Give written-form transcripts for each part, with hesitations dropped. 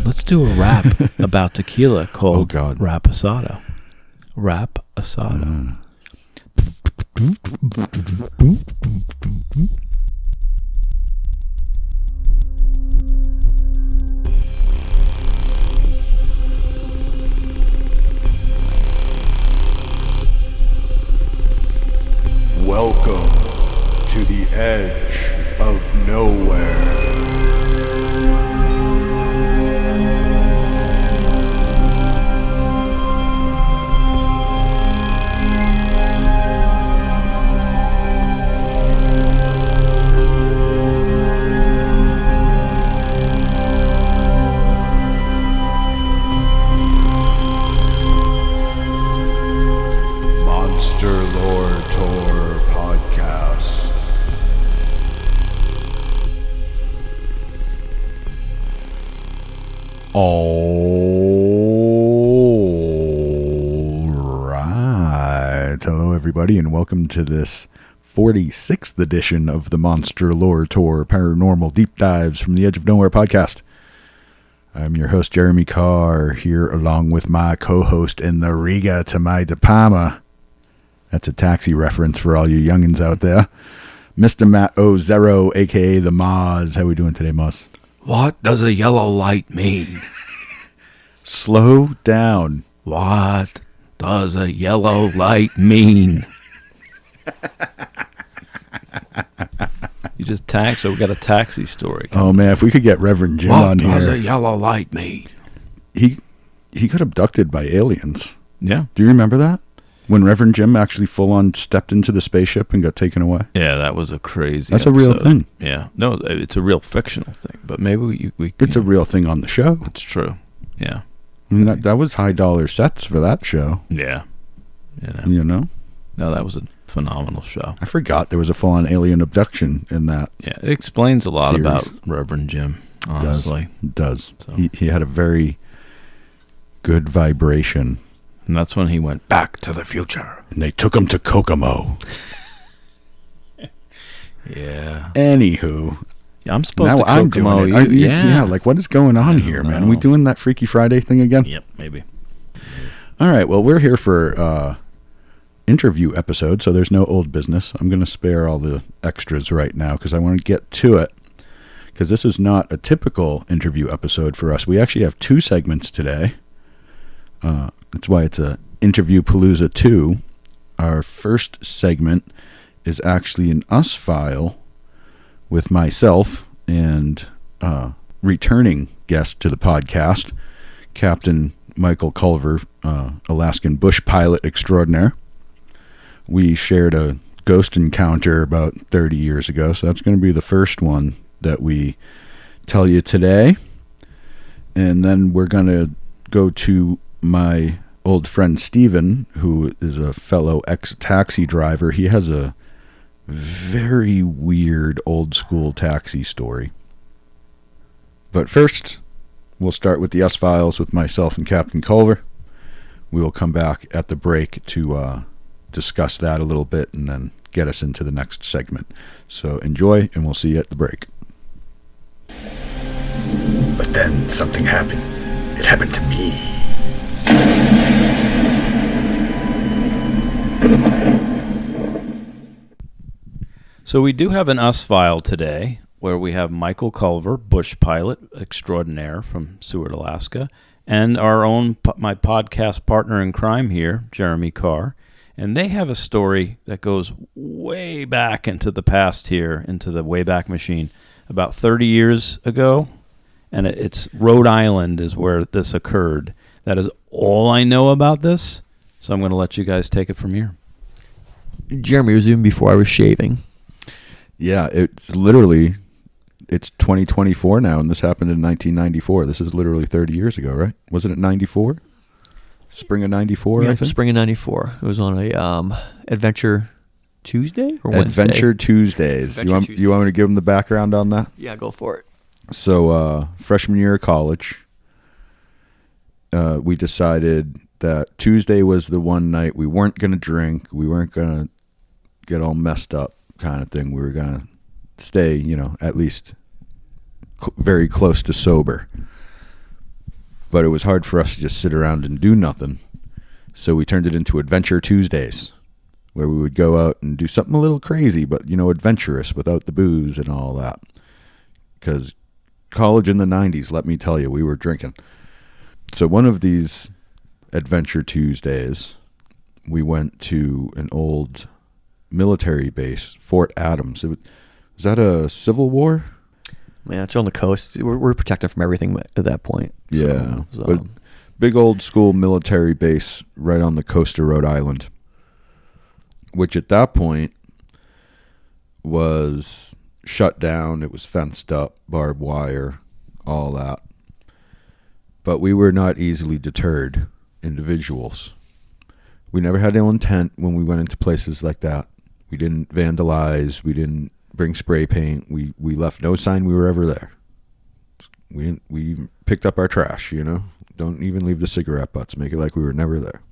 Let's do a rap about tequila called Rap Asado. Rap Asado. Welcome to the edge of nowhere. Monster Lore Tour Podcast. All right. Hello, everybody, and welcome to this 46th edition of the Monster Lore Tour Paranormal Deep Dives from the Edge of Nowhere podcast. I'm your host, Jeremy Carr, here along with my co-host in the Riga to my De Palma. That's a taxi reference for all you youngins out there. Mr. Matt O0, a.k.a. the Moz. How we doing today, Moz? What does a yellow light mean? Slow down. What does a yellow light mean? You just taxed, so we got a taxi story. Oh, man, if we could get Reverend Jim on here. What does a yellow light mean? He got abducted by aliens. Yeah. Do you remember that? When Reverend Jim actually full-on stepped into the spaceship and got taken away? Yeah, that was a crazy That's episode. a real thing. Yeah. No, it's a real fictional thing, but maybe we It's a real thing on the show. It's true. Yeah. I mean, that was high-dollar sets for that show. Yeah. You know? No, that was a phenomenal show. I forgot there was a full-on alien abduction in that. Yeah, it explains a lot series. about Reverend Jim, honestly. It does. So. He had a very good vibration. And that's when he went back to the future. And they took him to Kokomo. Yeah. Anywho. Yeah, I'm supposed now to I'm Kokomo. doing it. Yeah, like what is going on here, man? Are we doing that Freaky Friday thing again? Yep, maybe. All right, well, we're here for interview episode, so there's no old business. I'm going to spare all the extras right now because I want to get to it. Because this is not a typical interview episode for us. We actually have two segments today. That's why it's a Interviewpalooza 2. Our first segment is actually an Us file with myself and returning guest to the podcast, Captain Michael Culver, Alaskan Bush Pilot extraordinaire. We shared a ghost encounter about 30 years ago, so that's going to be the first one that we tell you today. And then we're going to go to my old friend Steven, who is a fellow ex-taxi driver. He has a very weird old-school taxi story. But first, we'll start with the S-Files with myself and Captain Culver. We will come back at the break to discuss that a little bit and then get us into the next segment. So enjoy, and we'll see you at the break. But then something happened. It happened to me. So we do have an Us file today where we have Michael Culver, Bush Pilot extraordinaire from Seward, Alaska, and our own, my podcast partner in crime here, Jeremy Carr. And they have a story that goes way back into the past here, into the Wayback Machine, about 30 years ago. And it's Rhode Island is where this occurred. That is all I know about this. So I'm going to let you guys take it from here. Jeremy was even before I was shaving. Yeah, it's 2024 now, and this happened in 1994. This is literally 30 years ago, right? Wasn't it 94? Spring of 94, Yeah, I think? spring of 94. It was on a Adventure Tuesday or Wednesday? Adventure Tuesdays. You want me to give them the background on that? Yeah, go for it. So, freshman year of college, we decided that Tuesday was the one night we weren't going to drink, we weren't going to get all messed up kind of thing. We were going to stay, at least very close to sober. But it was hard for us to just sit around and do nothing. So we turned it into Adventure Tuesdays, where we would go out and do something a little crazy, but, adventurous without the booze and all that. Because college in the 90s, let me tell you, we were drinking. So one of these Adventure Tuesdays, we went to an old military base, Fort Adams. Was that a Civil War? Yeah, it's on the coast. We're protected from everything at that point. Yeah. So, But big old school military base right on the coast of Rhode Island, which at that point was shut down. It was fenced up, barbed wire, all that. But we were not easily deterred individuals. We never had ill intent when we went into places like that. We didn't vandalize. We didn't bring spray paint. We left no sign we were ever there. We picked up our trash, Don't even leave the cigarette butts. Make it like we were never there.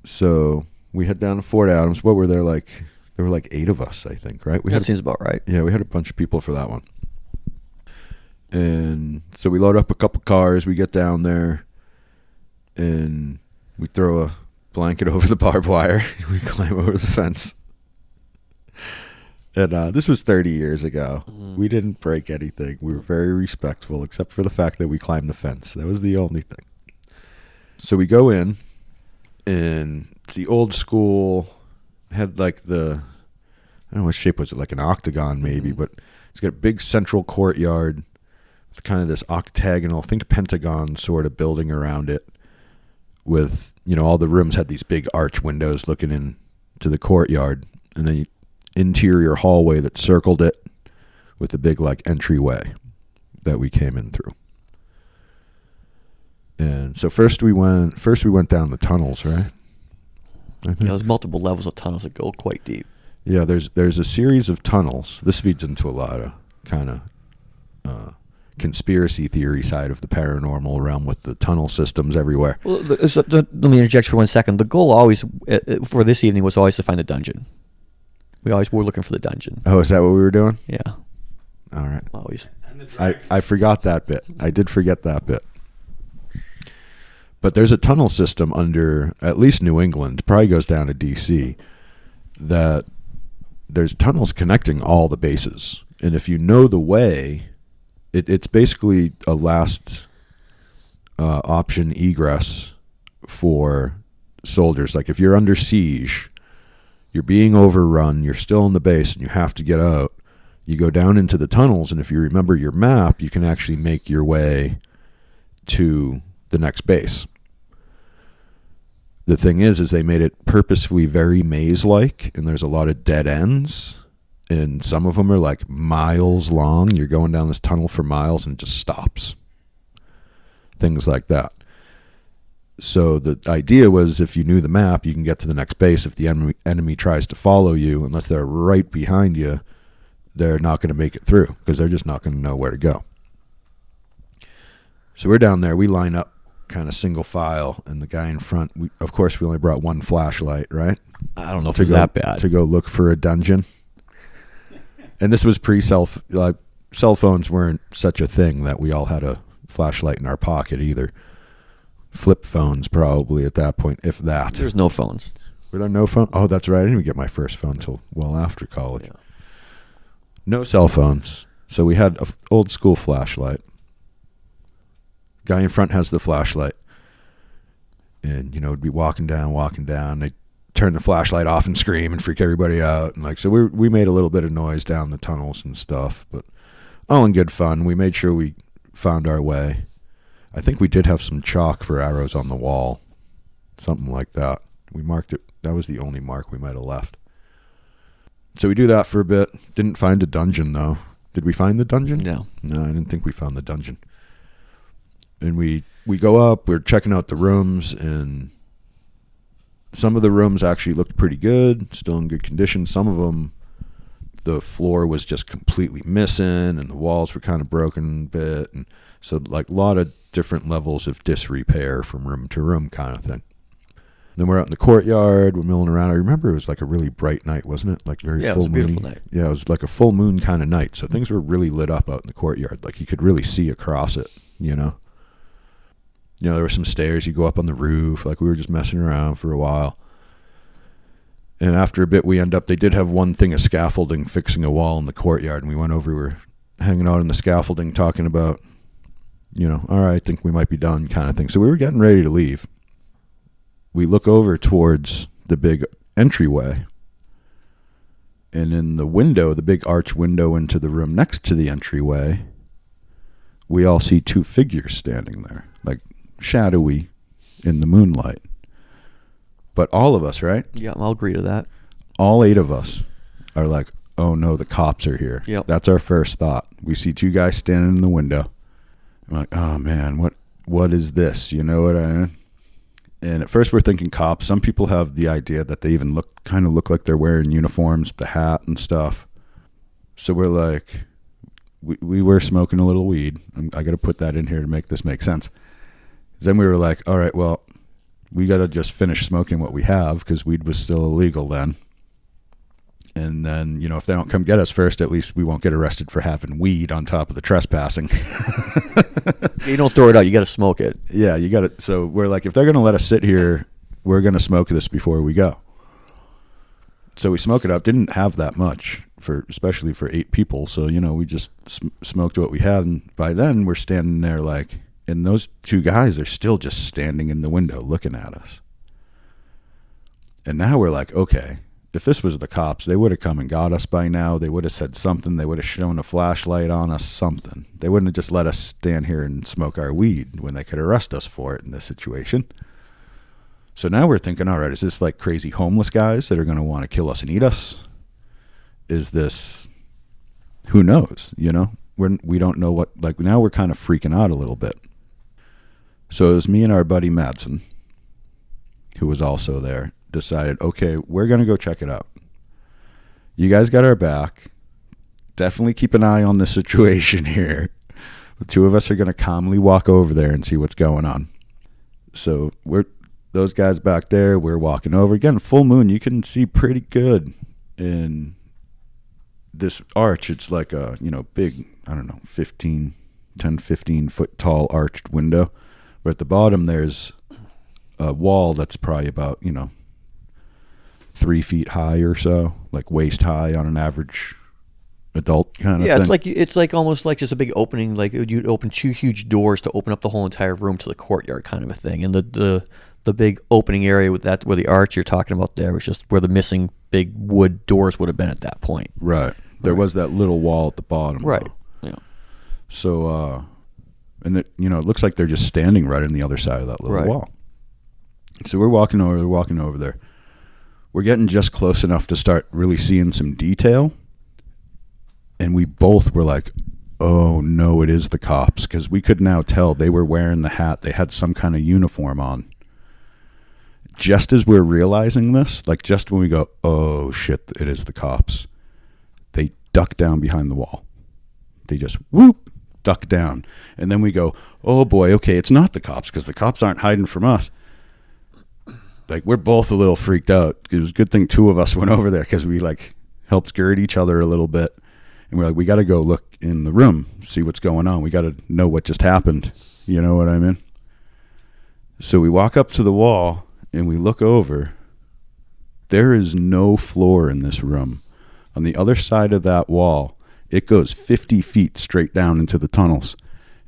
So we head down to Fort Adams. What were there like? There were like 8 of us, I think, right? That seems about right. Yeah, we had a bunch of people for that one. And so we load up a couple cars. We get down there, and we throw a blanket over the barbed wire. We climb over the fence. And this was 30 years ago. We didn't break anything. We were very respectful, except for the fact that we climbed the fence. That was the only thing. So we go in, and it's the old school. Had like I don't know what shape was it, like an octagon maybe, but it's got a big central courtyard with kind of this octagonal, think pentagon sort of building around it with, all the rooms had these big arch windows looking into the courtyard, and then interior hallway that circled it with a big like entryway that we came in through. And so first we went down the tunnels, right? Yeah, there's multiple levels of tunnels that go quite deep. Yeah, there's a series of tunnels. This feeds into a lot of kind of conspiracy theory side of the paranormal realm with the tunnel systems everywhere. Well, let me interject for 1 second. The goal always for this evening was always to find the dungeon. We always were looking for the dungeon. Oh, is that what we were doing? Yeah. All right. Always. I forgot that bit. I did forget that bit. But there's a tunnel system under at least New England, probably goes down to D.C., that there's tunnels connecting all the bases. And if you know the way, it's basically a last option egress for soldiers. Like if you're under siege, you're being overrun, you're still in the base, and you have to get out, you go down into the tunnels, and if you remember your map, you can actually make your way to the next base. The thing is they made it purposefully very maze-like, and there's a lot of dead ends, and some of them are like miles long. You're going down this tunnel for miles and it just stops. Things like that. So the idea was if you knew the map, you can get to the next base. If the enemy tries to follow you, unless they're right behind you, they're not going to make it through because they're just not going to know where to go. So we're down there. We line up kind of single file, and the guy in front, of course, we only brought one flashlight, right? I don't know if it's that bad. To go look for a dungeon. And this was cell phones weren't such a thing that we all had a flashlight in our pocket either. Flip phones probably at that point, if that. There's no phones. Were there no phone? Oh, that's right. I didn't even get my first phone until well after college. Yeah. No cell phones. So we had an old school flashlight. Guy in front has the flashlight. And, we'd be walking down. They turn the flashlight off and scream and freak everybody out. And so we made a little bit of noise down the tunnels and stuff, but all in good fun. We made sure we found our way. I think we did have some chalk for arrows on the wall. Something like that. We marked it. That was the only mark we might have left. So we do that for a bit. Didn't find a dungeon, though. Did we find the dungeon? No. No, I didn't think we found the dungeon. And we go up. We're checking out the rooms, and some of the rooms actually looked pretty good, still in good condition. Some of them, the floor was just completely missing, and the walls were kind of broken a bit. And so, a lot of different levels of disrepair from room to room kind of thing. Then we're out in the courtyard. We're milling around. I remember it was like a really bright night, wasn't it? Like very full moon. Yeah, it was a beautiful night. Yeah, it was like a full moon kind of night. So things were really lit up out in the courtyard. Like you could really see across it, You know, there were some stairs. You go up on the roof. Like, we were just messing around for a while. And after a bit, they did have one thing of scaffolding, fixing a wall in the courtyard. And we went over, we were hanging out on the scaffolding, talking about, you know, all right, I think we might be done kind of thing. So we were getting ready to leave. We look over towards the big entryway. And in the window, the big arch window into the room next to the entryway, we all see two figures standing there, like shadowy in the moonlight. But all of us, right? Yeah, I'll agree to that. All 8 of us are like, oh no, the cops are here. Yep. That's our first thought. We see 2 guys standing in the window. I'm like, oh man, what is this? You know what I mean? And at first we're thinking cops. Some people have the idea that they even look like they're wearing uniforms, the hat and stuff. So we're like, we were smoking a little weed. I got to put that in here to make this make sense. Then we were like, all right, well, we got to just finish smoking what we have, because weed was still illegal then. And then, you know, if they don't come get us first, at least we won't get arrested for having weed on top of the trespassing. You don't throw it out. You got to smoke it. Yeah, you got to. So we're like, if they're going to let us sit here, we're going to smoke this before we go. So we smoke it up. Didn't have that much, especially for 8 people. So, you know, we just smoked what we had. And by then we're standing there like, and those 2 guys are still just standing in the window looking at us. And now we're like, okay, if this was the cops, they would have come and got us by now. They would have said something. They would have shown a flashlight on us, something. They wouldn't have just let us stand here and smoke our weed when they could arrest us for it in this situation. So now we're thinking, all right, is this like crazy homeless guys that are going to want to kill us and eat us? Is this, who knows, you know? We don't know what, like, now we're kind of freaking out a little bit. So it was me and our buddy Madsen, who was also there, decided, okay, we're going to go check it out. You guys got our back. Definitely keep an eye on the situation here. The 2 of us are going to calmly walk over there and see what's going on. So those guys back there, we're walking over. Again, full moon, you can see pretty good in this arch. It's like a, you know, big, I don't know, 15 foot tall arched window. But at the bottom, there's a wall that's probably about, you know, 3 feet high or so, like waist high on an average adult kind of thing. Yeah, it's like almost like just a big opening, like you'd open 2 huge doors to open up the whole entire room to the courtyard kind of a thing. And the big opening area with that, where the arch you're talking about there was just where the missing big wood doors would have been at that point. Right. There was that little wall at the bottom. Right. Though. Yeah. So, and it, you know, it looks like they're just standing right on the other side of that little wall. So we're walking over there. We're getting just close enough to start really seeing some detail. And we both were like, oh no, it is the cops. Because we could now tell they were wearing the hat. They had some kind of uniform on. Just as we're realizing this, like just when we go, oh shit, it is the cops, they duck down behind the wall. They just whoop, duck down. And then we go, oh boy, okay, it's not the cops, because the cops aren't hiding from us. Like, we're both a little freaked out. It was a good thing 2 of us went over there, because we like helped gird each other a little bit. And we're like, we got to go look in the room, see what's going on. We got to know what just happened. You know what I mean? So we walk up to the wall and we look over. There is no floor in this room. On the other side of that wall, it goes 50 feet straight down into the tunnels.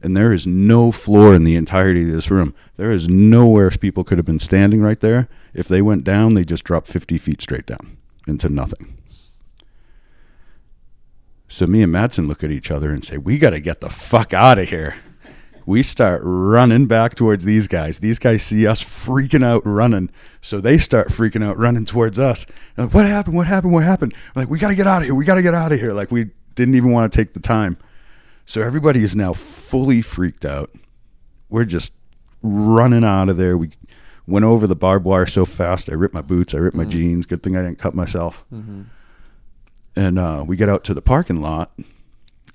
And there is no floor in the entirety of this room. There is nowhere people could have been standing right there. If they went down, they just dropped 50 feet straight down into nothing. So me and Madsen look at each other and say, we got to get the fuck out of here. We start running back towards these guys. These guys see us freaking out running. So they start freaking out running towards us. Like, what happened? What happened? What happened? We're like, we got to get out of here. We got to get out of here. Like, we didn't even want to take the time. So everybody is now fully freaked out. We're just running out of there. We went over the barbed wire so fast. I ripped my boots. I ripped my jeans. Good thing I didn't cut myself. Mm-hmm. And we get out to the parking lot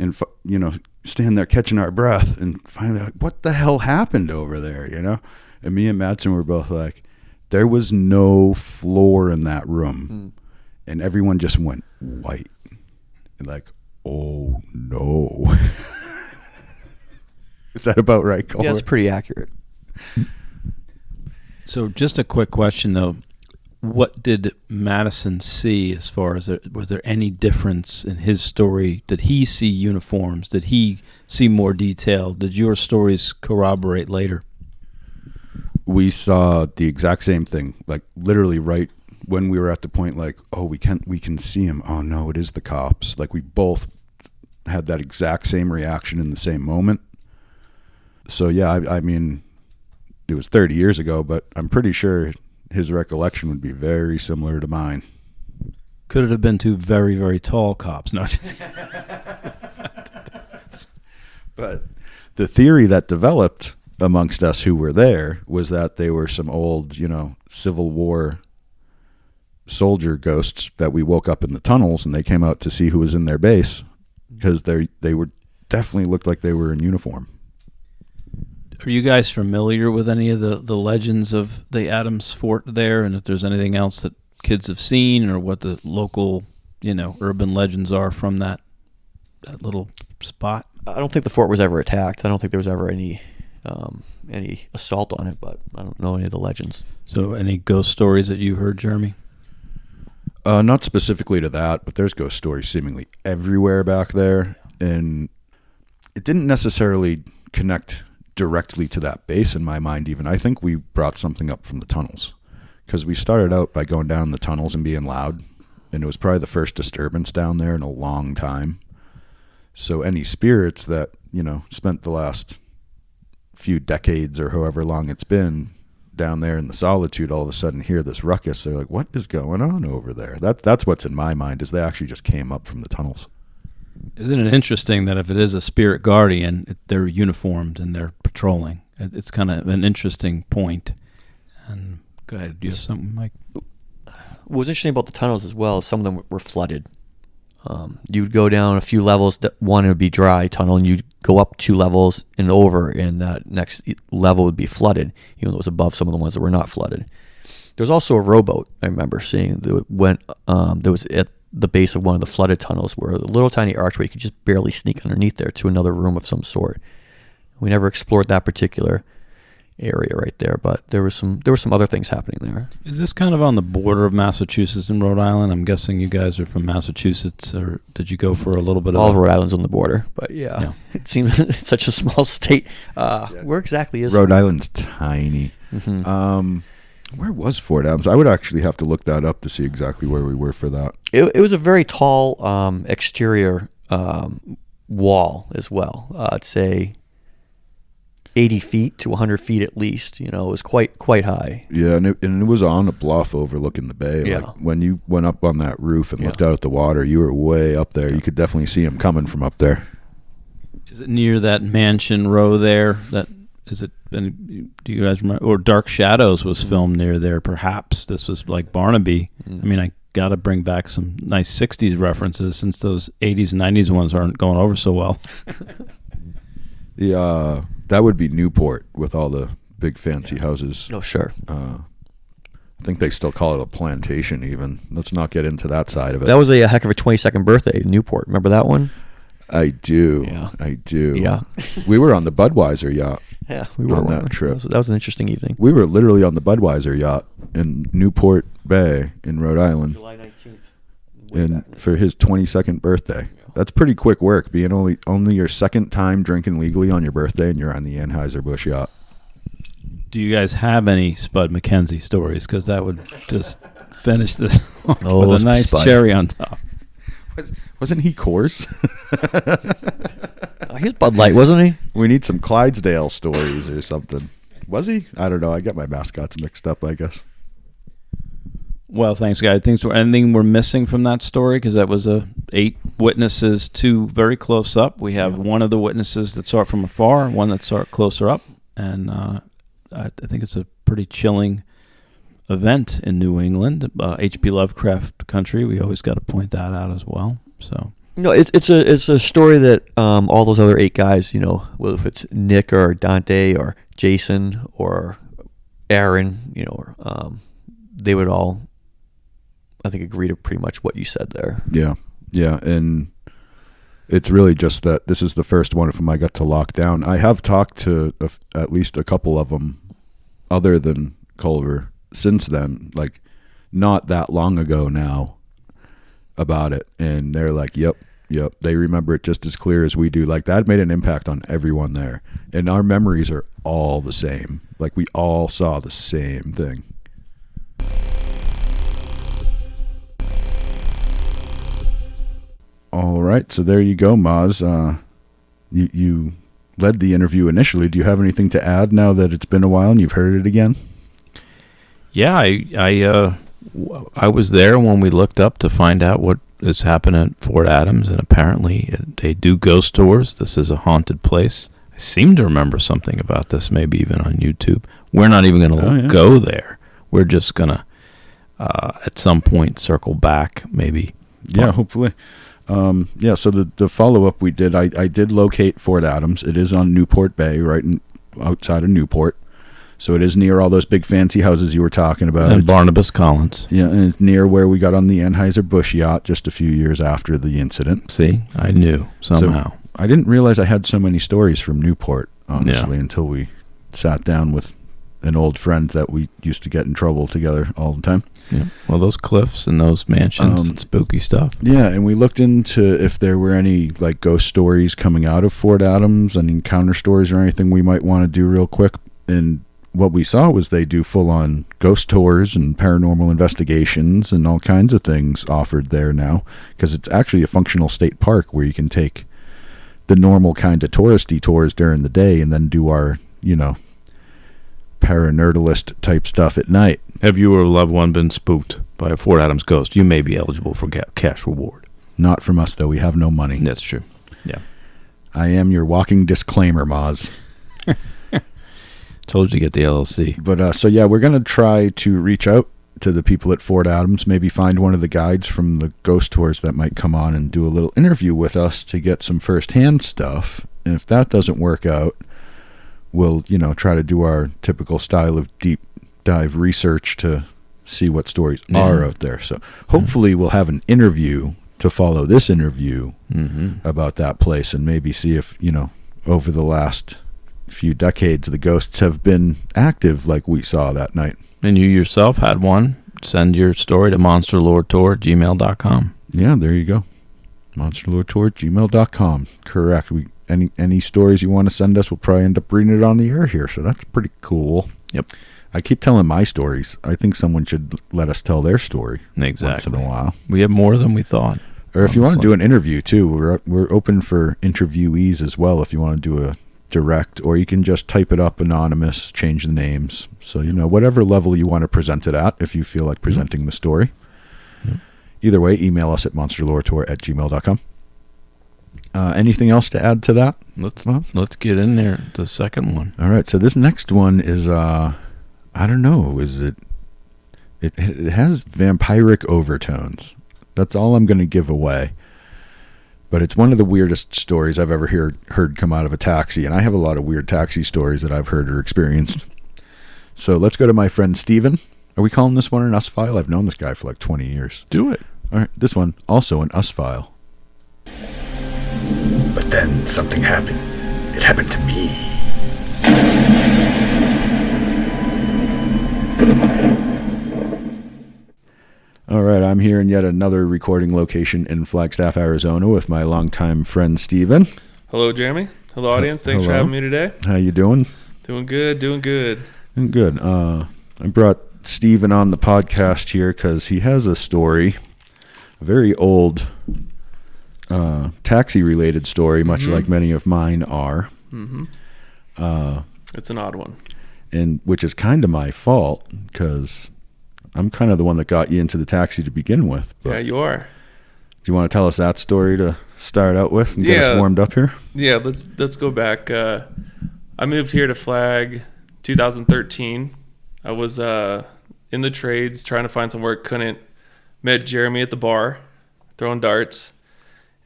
and, you know, stand there catching our breath and finally like, what the hell happened over there, you know? And me and Madsen were both like, there was no floor in that room. And everyone just went white. And like, oh no. Is that about right, Culver? Yeah, that's pretty accurate. So just a quick question, though. What did Madison see as far as was there any difference in his story? Did he see uniforms? Did he see more detail? Did your stories corroborate later? We saw the exact same thing, like literally right when we were at the point, like, oh, we can see him. Oh no, it is the cops. Like we both had that exact same reaction in the same moment. So yeah, I mean, it was 30 years ago, but I'm pretty sure his recollection would be very similar to mine. Could it have been two very, very tall cops? No. But the theory that developed amongst us who were there was that they were some old, Civil War soldier ghosts that we woke up in the tunnels, and they came out to see who was in their base because they were definitely looked like they were in uniform. Are you guys familiar with any of the legends of the Adams Fort there, and if there's anything else that kids have seen, or what the local, urban legends are from that little spot? I don't think the fort was ever attacked. I don't think there was ever any assault on it, but I don't know any of the legends. So any ghost stories that you heard, Jeremy? Not specifically to that, but there's ghost stories seemingly everywhere back there, and it didn't necessarily connect directly to that base in my mind even. I think we brought something up from the tunnels, because we started out by going down the tunnels and being loud, and it was probably the first disturbance down there in a long time. So any spirits that, spent the last few decades or however long it's been down there in the solitude, all of a sudden hear this ruckus, they're like, what is going on over there? That's what's in my mind, is they actually just came up from the tunnels. Isn't it interesting that if it is a spirit guardian, they're uniformed and they're patrolling? It's kind of an interesting point. And go ahead, do you have something, Mike? What was interesting about the tunnels as well is some of them were flooded. You would go down a few levels. One would be dry tunnel, and you'd go up 2 levels and over, and that next level would be flooded, even though it was above some of the ones that were not flooded. There was also a rowboat I remember seeing that went. There was at the base of one of the flooded tunnels where a little tiny archway, you could just barely sneak underneath there to another room of some sort. We never explored that particular area right there, but there were some other things happening there. Is this kind of on the border of Massachusetts and Rhode Island? I'm guessing you guys are from Massachusetts, or did you go for a little bit All of of Rhode Island's on the border, but yeah. It seems it's such a small state. Where exactly is Rhode Island's tiny. Mm-hmm. Where was Fort Adams? I would actually have to look that up to see exactly where we were for that. It was a very tall exterior wall as well. I'd say 80 feet to 100 feet at least. It was quite high. Yeah, and it was on a bluff overlooking the bay. Yeah. Like when you went up on that roof and looked out at the water, you were way up there. You could definitely see them coming from up there. Is it near that Mansion Row there? Do you guys remember? Or Dark Shadows was filmed near there, perhaps. This was like Barnaby. I mean, I got to bring back some nice 60s references, since those 80s and 90s ones aren't going over so well. That would be Newport with all the big fancy houses. Oh, sure. I think they still call it a plantation even. Let's not get into that side of it. That was a heck of a 22nd birthday in Newport. Remember that one? I do. Yeah. I do. Yeah. We were on the Budweiser yacht. Yeah, we were on that trip. That was an interesting evening. We were literally on the Budweiser yacht in Newport Bay in Rhode Island. July 19th. For his 22nd birthday. That's pretty quick work, being only your second time drinking legally on your birthday, and you're on the Anheuser-Busch yacht. Do you guys have any Spud McKenzie stories? Because that would just finish this off with a nice Spud. cherry on top. Wasn't he Coors? He was Bud Light, wasn't he? We need some Clydesdale stories or something. Was he? I don't know. I get my mascots mixed up, I guess. Well, thanks, guys. Anything we're missing from that story? Because that was 8 witnesses, 2 very close up. We have one of the witnesses that saw it from afar, one that saw it closer up, and I think it's a pretty chilling event in New England, H.P. Lovecraft country. We always got to point that out as well. So it's a story that all those other 8 guys, whether if it's Nick or Dante or Jason or Aaron, they would all, I think, agree to pretty much what you said there. Yeah, and it's really just that this is the first one of them I got to lock down. I have talked to at least a couple of them other than Culver since then, like not that long ago now, about it, and they're like, yep, they remember it just as clear as we do. Like that made an impact on everyone there, and our memories are all the same. Like we all saw the same thing. All right, so there you go, Maz. You led the interview initially. Do you have anything to add now that it's been a while and you've heard it again? Yeah, I was there when we looked up to find out what is happening at Fort Adams, and apparently they do ghost tours. This is a haunted place. I seem to remember something about this, maybe even on YouTube. We're not even going to go there. We're just going to, at some point, circle back, maybe. Yeah, hopefully. So the follow-up we did, I did locate Fort Adams. It is on Newport Bay, right outside of Newport. So it is near all those big fancy houses you were talking about. And Barnabas Collins. Yeah, and it's near where we got on the Anheuser-Busch yacht just a few years after the incident. See, I knew somehow. So I didn't realize I had so many stories from Newport, honestly, until we sat down with an old friend that we used to get in trouble together all the time. Yeah. Well, those cliffs and those mansions and spooky stuff. Yeah, and we looked into if there were any like ghost stories coming out of Fort Adams and encounter stories or anything we might want to do real quick. And what we saw was they do full-on ghost tours and paranormal investigations and all kinds of things offered there now, because it's actually a functional state park where you can take the normal kind of touristy tours during the day and then do our, paranerdalist type stuff at night. Have you or a loved one been spooked by a Fort Adams ghost? You may be eligible for cash reward. Not from us, though. We have no money. That's true. Yeah. I am your walking disclaimer, Moz. Told you to get the LLC. But we're going to try to reach out to the people at Fort Adams, maybe find one of the guides from the ghost tours that might come on and do a little interview with us to get some firsthand stuff. And if that doesn't work out, we'll, try to do our typical style of deep dive research to see what stories are out there. So hopefully we'll have an interview to follow this interview about that place, and maybe see if, over the last few decades the ghosts have been active like we saw that night. And you yourself had one. Send your story to monsterloretour@gmail.com. Yeah, there you go. monsterloretour@gmail.com. Correct. Any stories you want to send us, we'll probably end up reading it on the air here, so that's pretty cool. Yep. I keep telling my stories. I think someone should let us tell their story exactly once in a while. We have more than we thought. Or if you want to do an interview too, we're open for interviewees as well. If you want to do a direct, or you can just type it up anonymous, change the names. So whatever level you want to present it at, if you feel like presenting the story. Either way, email us at monsterloretour@gmail.com. Anything else to add to that? Let's get in there. The second one. All right. So this next one is I don't know. Is it has vampiric overtones. That's all I'm going to give away. But it's one of the weirdest stories I've ever heard come out of a taxi, and I have a lot of weird taxi stories that I've heard or experienced. So let's go to my friend Steven. Are we calling this one an us file? I've known this guy for like 20 years. Do it. All right. This one also an us file. But then something happened. It happened to me. All right, I'm here in yet another recording location in Flagstaff, Arizona with my longtime friend, Steven. Hello, Jeremy. Hello, audience. Thanks for having me today. How you doing? Doing good. Doing good. I brought Steven on the podcast here because he has a story, a very old taxi-related story, much like many of mine are. It's an odd one. And which is kind of my fault because I'm kind of the one that got you into the taxi to begin with. But yeah, you are. Do you want to tell us that story to start out with and get us warmed up here? Yeah, let's go back. I moved here to Flag 2013. I was in the trades trying to find some work. Couldn't. Met Jeremy at the bar throwing darts,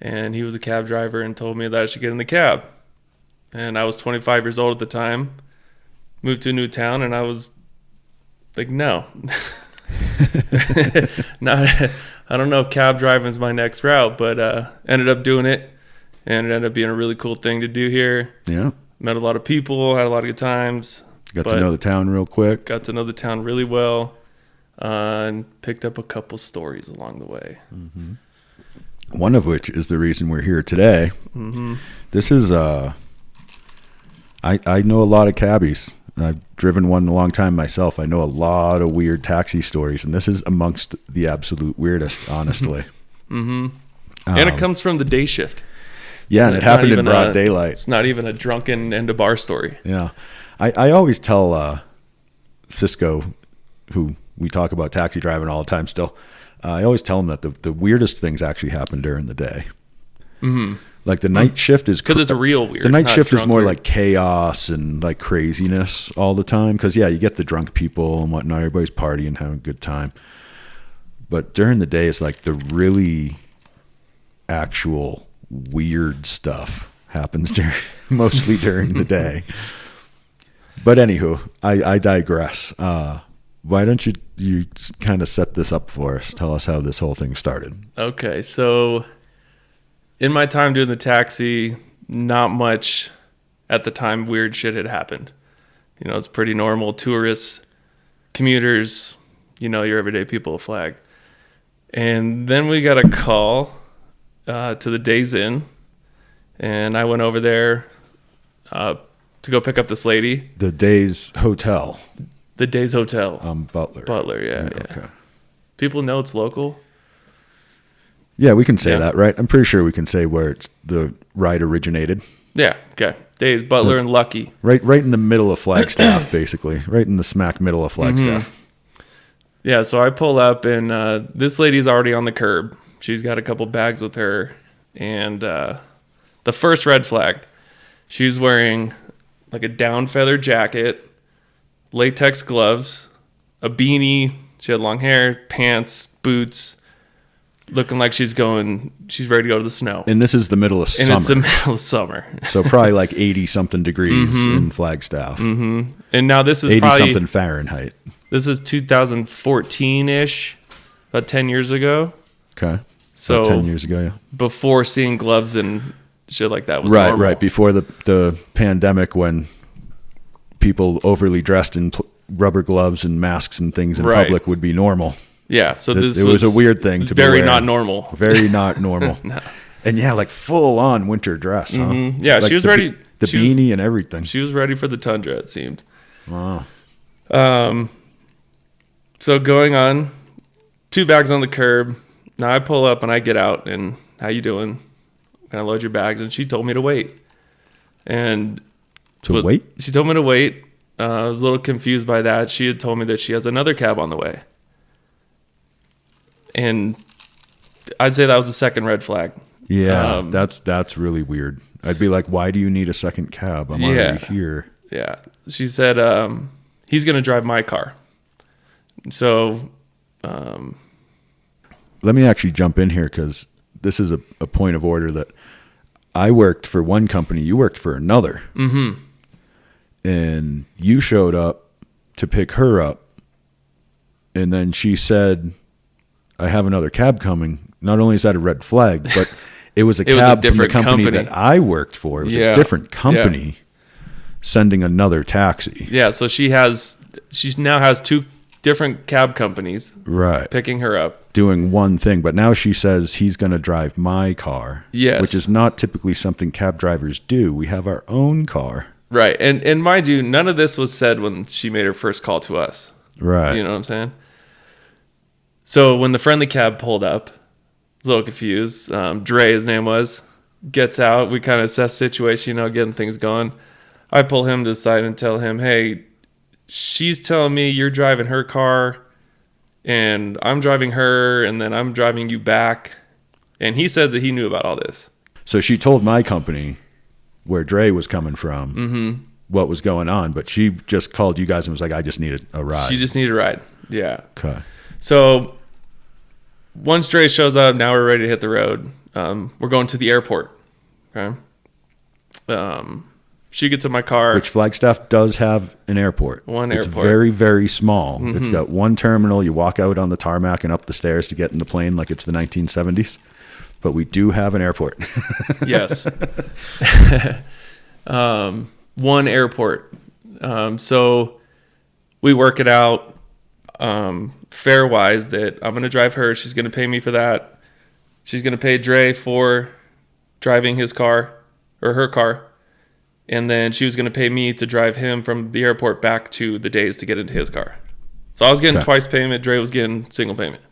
and he was a cab driver and told me that I should get in the cab. And I was 25 years old at the time. Moved to a new town, and I was like, no. I don't know if cab driving is my next route, but ended up doing it, and it ended up being a really cool thing to do here. Yeah. Met a lot of people, had a lot of good times. Got to know the town real quick. Got to know the town really well, and picked up a couple stories along the way. Mm-hmm. One of which is the reason we're here today. Mm-hmm. This is I know a lot of cabbies. I've driven one a long time myself. I know a lot of weird taxi stories, and this is amongst the absolute weirdest, honestly. Mm-hmm. And it comes from the day shift. Yeah, and it happened in broad daylight. It's not even a drunken end of bar story. Yeah. I always tell Cisco, who we talk about taxi driving all the time still, I always tell him that the weirdest things actually happen during the day. Mm-hmm. Like the night shift is... Because it's a real weird. The night shift is more like chaos and like craziness all the time. Because, yeah, you get the drunk people and whatnot. Everybody's partying, having a good time. But during the day, it's like the really actual weird stuff happens mostly during the day. But anywho, I digress. Why don't you kind of set this up for us? Tell us how this whole thing started. Okay, so in my time doing the taxi, not much at the time weird shit had happened. You know, it's pretty normal. Tourists, commuters, you know, your everyday people of Flag. And then we got a call to the Days Inn, and I went over there to go pick up this lady. The Days Hotel. The Days Hotel. Butler. Butler, yeah. Okay. People know it's local. Yeah, we can say that, right? I'm pretty sure we can say where the ride originated. Yeah, okay. Days, Butler, and Lucky. Right in the middle of Flagstaff, basically. Right in the smack middle of Flagstaff. Mm-hmm. Yeah, so I pull up, and this lady's already on the curb. She's got a couple bags with her. And the first red flag, she's wearing like a down feather jacket, latex gloves, a beanie. She had long hair, pants, boots, looking like she's ready to go to the snow. And this is the middle of summer. And it's the middle of summer. So probably like 80-something degrees in Flagstaff. Mm-hmm. And now this is 80-something Fahrenheit. This is 2014-ish, about 10 years ago. Okay. So 10 years ago, yeah. Before seeing gloves and shit like that was right, normal. Right. Before the pandemic, when people overly dressed in rubber gloves and masks and things in public would be normal. Yeah, so this was a weird thing to be very wearing. not normal. Very not normal. No. And yeah, like full on winter dress, huh? Mm-hmm. Yeah, like she was ready. The beanie and everything. She was ready for the tundra, it seemed. Wow. So going on, 2 bags on the curb. Now I pull up and I get out and how you doing? Can I load your bags? And she told me to wait. And wait? She told me to wait. I was a little confused by that. She had told me that she has another cab on the way. And I'd say that was the second red flag. Yeah, that's really weird. I'd be like, why do you need a second cab? I'm already here. Yeah. She said, he's going to drive my car. So, let me actually jump in here because this is a point of order that I worked for one company, you worked for another. Mm-hmm. And you showed up to pick her up. And then she said, I have another cab coming. Not only is that a red flag, but it was a cab from the company that I worked for. It was a different company sending another taxi. Yeah, so she now has 2 different cab companies picking her up. Doing one thing, but now she says he's going to drive my car. Yes. Which is not typically something cab drivers do. We have our own car. Right. And mind you, none of this was said when she made her first call to us. Right. You know what I'm saying? So when the friendly cab pulled up, I was a little confused. Dre, his name was, gets out. We kind of assess the situation, getting things going. I pull him to the side and tell him, hey, she's telling me you're driving her car and I'm driving her and then I'm driving you back. And he says that he knew about all this. So she told my company where Dre was coming from, what was going on, but she just called you guys and was like, I just need a ride. She just needed a ride. Yeah. Okay. So once Dre shows up, now we're ready to hit the road. We're going to the airport. Okay. She gets in my car. Which Flagstaff does have an airport. It's very, very small. Mm-hmm. It's got one terminal. You walk out on the tarmac and up the stairs to get in the plane like it's the 1970s. But we do have an airport. Yes. One airport. So we work it out fair wise that I'm going to drive her. She's going to pay me for that. She's going to pay Dre for driving his car or her car. And then she was going to pay me to drive him from the airport back to the days to get into his car. So I was getting twice payment. Dre was getting single payment.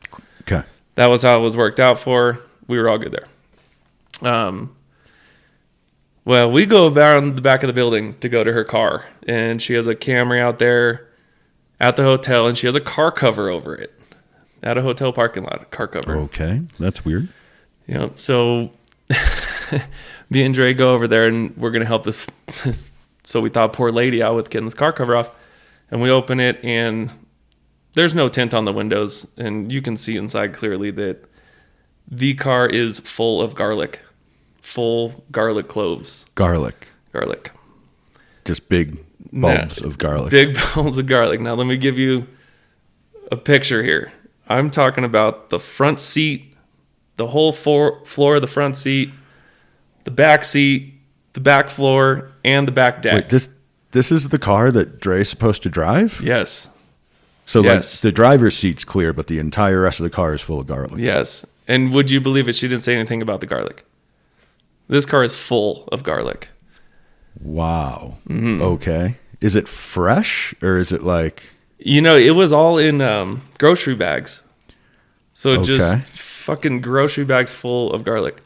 Okay. That was how it was worked out for. We were all good there. Well, we go around the back of the building to go to her car, and she has a Camry out there at the hotel, and she has a car cover over it at a hotel parking lot. A car cover. Okay, that's weird. So me and Dre go over there, and we're gonna help this. So we thought poor lady out with getting this car cover off, and we open it, and there's no tint on the windows, and you can see inside clearly that the car is full of garlic. Full garlic cloves. Garlic. Just big bulbs of garlic. Big bulbs of garlic. Now, let me give you a picture here. I'm talking about the front seat, the whole floor of the front seat, the back seat, the back floor, and the back deck. Wait, this is the car that Dre's supposed to drive? Yes. So Yes. like the driver's seat's clear, but the entire rest of the car is full of garlic. Yes. And would you believe it? She didn't say anything about the garlic. This car is full of garlic. Wow. Mm-hmm. Okay. Is it fresh or is it like... It was all in grocery bags. So just Okay. fucking grocery bags full of garlic.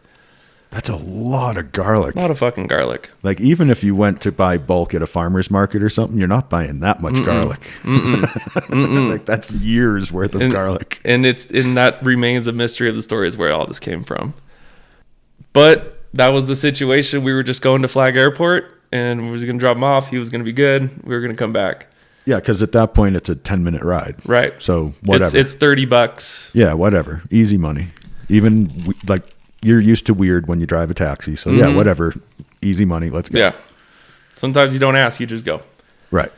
That's a lot of garlic. A lot of fucking garlic. Like even if you went to buy bulk at a farmer's market or something, you're not buying that much garlic. Like that's years worth of garlic. And that remains a mystery of the story is where all this came from. But that was the situation. We were just going to Flag Airport and we was going to drop him off. He was going to be good. We were going to come back. Yeah, because at that point it's a 10-minute ride. Right. So whatever. It's $30. Yeah, whatever. Easy money. Even like you're used to weird when you drive a taxi. So yeah, whatever. Easy money. Let's go. Yeah. Sometimes you don't ask, you just go. Right.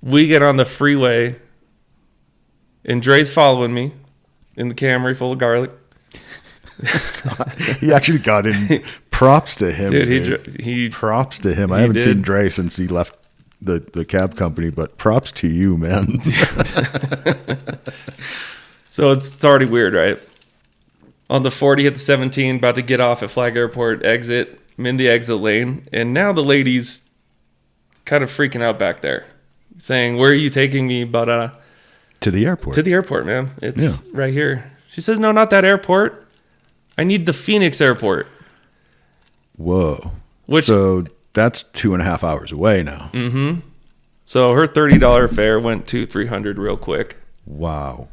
We get on the freeway and Dre's following me in the Camry full of garlic. He actually got in. Props to him. Dude, he props to him. I haven't seen Dre since he left the cab company, but props to you, man. So it's already weird, right? On the 40, hit the 17, about to get off at Flag Airport, exit. I'm in the exit lane, and now the lady's kind of freaking out back there, saying, "Where are you taking me?" But to the airport. To the airport, man. It's right here. She says, "No, not that airport. I need the Phoenix airport." Whoa. So that's 2.5 hours away now. Mm-hmm. So her $30 fare went to $300 real quick. Wow.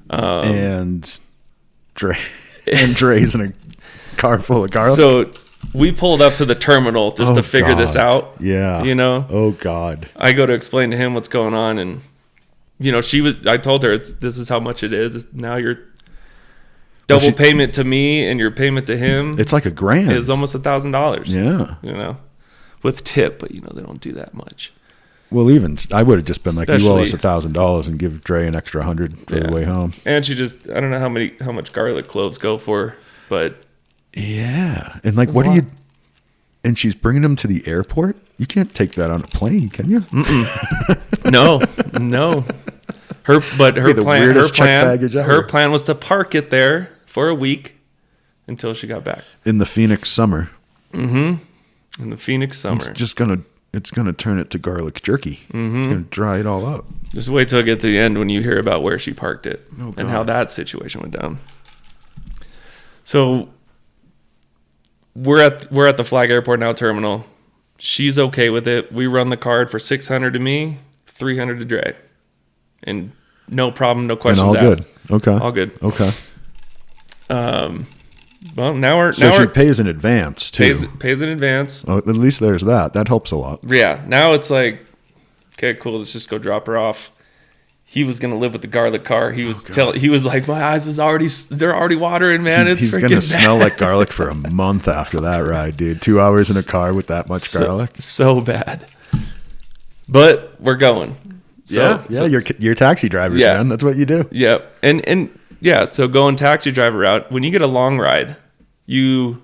And Dre's in a car full of garlic. So we pulled up to the terminal just to figure this out. Yeah. Oh God. I go to explain to him what's going on, and I told her this is how much it is. Now you're double payment to me and your payment to him. It's like $1,000. Is almost $1,000. Yeah. With tip, but they don't do that much. Well, even I would have just been like, you owe us $1,000 and give Dre an extra $100 for the way home. And I don't know how much garlic cloves go for, but yeah. And like, what do you? And she's bringing him to the airport. You can't take that on a plane, can you? No. Her plan was to park it there for a week until she got back. In the Phoenix summer. Mm-hmm. In the Phoenix summer. It's gonna turn it to garlic jerky. Mm-hmm. It's gonna dry it all up. Just wait till I get to the end when you hear about where she parked it and how that situation went down. So we're at the Flag Airport now terminal. She's okay with it. We run the card for $600 to me, $300 to Dre. And no problem, no questions and all asked. Good. Okay. All good. Okay. Well, now she pays in advance too. Pays in advance. Oh, at least there's that. That helps a lot. Yeah. Now it's like, okay, cool. Let's just go drop her off. He was gonna live with the garlic car. He was He was like, my eyes they're already watering, man. He's gonna smell like garlic for a month after that ride, dude. 2 hours in a car with that much garlic. So bad. But we're going. You're taxi drivers, man. That's what you do. Yeah. And so going taxi driver route, when you get a long ride, you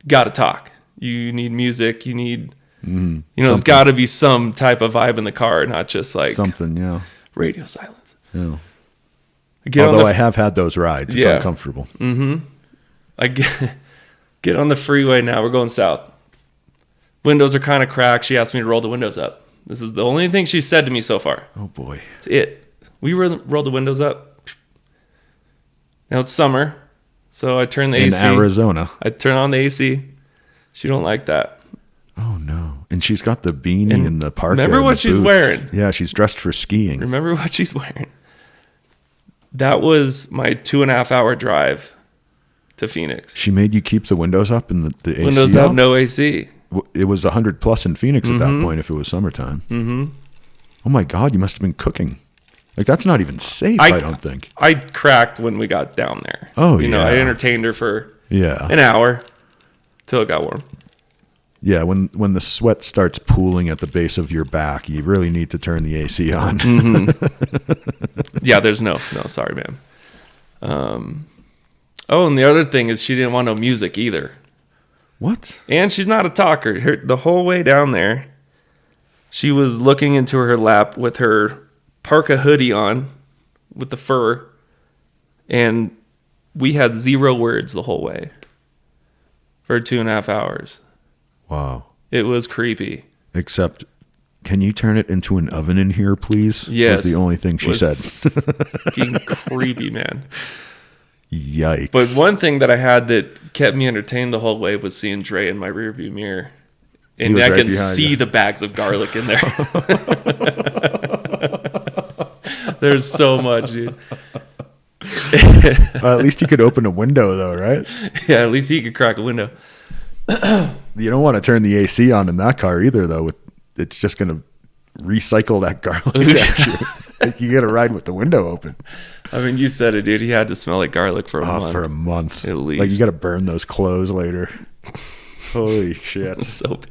got to talk. You need music. You need You know, there's got to be some type of vibe in the car, not just like something, yeah. radio silence. Yeah. Get Although I have had those rides. It's uncomfortable. I get on the freeway now. We're going south. Windows are kind of cracked. She asked me to roll the windows up. This is the only thing she said to me so far. Oh, boy. It's it. We rolled the windows up. Now it's summer, so I turn the AC. In Arizona. I turn on the AC. She don't like that. Oh, no. And she's got the beanie and the parka. Remember and what the she's boots. wearing. Yeah, she's dressed for skiing. Remember what she's wearing. That was my 2.5 hour drive to Phoenix. She made you keep the windows up and the AC Windows up, no AC. It was 100 plus in Phoenix at that point if it was summertime. Oh, my God. You must have been cooking. Like, that's not even safe, I don't think. I cracked when we got down there. Oh, you know, I entertained her for an hour till it got warm. Yeah, when the sweat starts pooling at the base of your back, you really need to turn the AC on. Yeah, there's no, sorry, ma'am. Oh, and the other thing is she didn't want no music either. What? And she's not a talker. The whole way down there, she was looking into her lap with her parka hoodie on, with the fur, and we had 0 words the whole way for 2.5 hours. Wow. It was creepy. Except, can you turn it into an oven in here, please? Yes. Was the only thing she said. Fucking creepy, man. Yikes. But one thing that I had that kept me entertained the whole way was seeing Dre in my rearview mirror. And I can see the bags of garlic in there. There's so much, dude. At least you could open a window, though, right? Yeah, at least he could crack a window. You don't want to turn the AC on in that car either, though. It's just going to recycle that garlic at you. Like, you got to ride with the window open. I mean, you said it, dude. He had to smell like garlic for a month. For a month. At least. Like, you got to burn those clothes later. Holy shit. That's so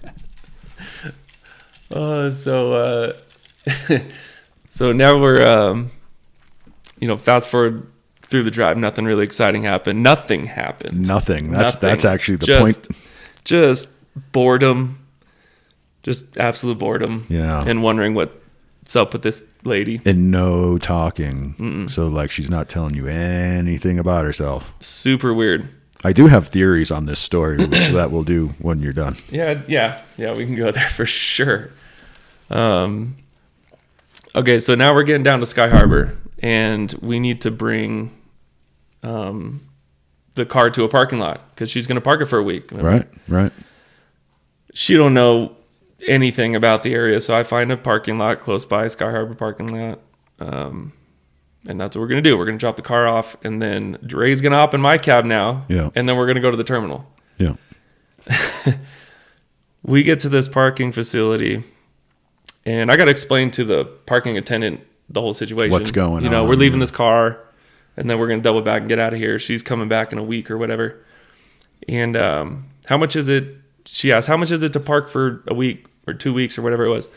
bad. So now we're, fast forward through the drive. Nothing really exciting happened. Nothing happened. Nothing. That's actually the point. Just boredom. Just absolute boredom. Yeah. And wondering what's up with this lady. And no talking. Mm-mm. So, like, she's not telling you anything about herself. Super weird. I do have theories on this story that we'll do when you're done. Yeah, we can go there for sure. Okay, so now we're getting down to Sky Harbor, and we need to bring the car to a parking lot because she's going to park it for a week. Remember? Right. She don't know anything about the area, so I find a parking lot close by, Sky Harbor parking lot. And that's what we're going to do. We're going to drop the car off, and then Dre's going to hop in my cab now, and then we're going to go to the terminal. Yeah. We get to this parking facility, and I got to explain to the parking attendant the whole situation. What's going on? We're leaving this car, and then we're going to double back and get out of here. She's coming back in a week or whatever. And how much is it? She asked, how much is it to park for a week or 2 weeks or whatever it was?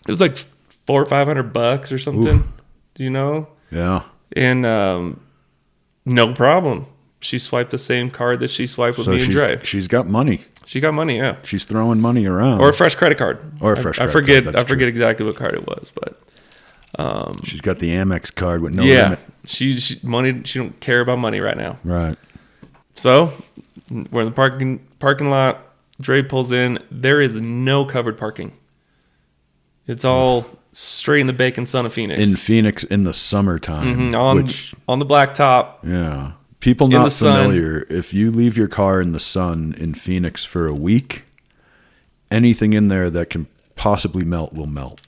It was like $400 or $500 or something. Oof. Do you know? Yeah. And no problem. She swiped the same card that she swiped with me and Dre. She's got money. She got money, yeah. She's throwing money around. Or a fresh credit card. I forget exactly what card it was, but she's got the Amex card with no limit. She don't care about money right now. Right. So we're in the parking lot. Dre pulls in. There is no covered parking. It's all straight in the bacon sun of Phoenix. In Phoenix in the summertime. On the blacktop. Yeah. People not familiar, if you leave your car in the sun in Phoenix for a week, anything in there that can possibly melt will melt.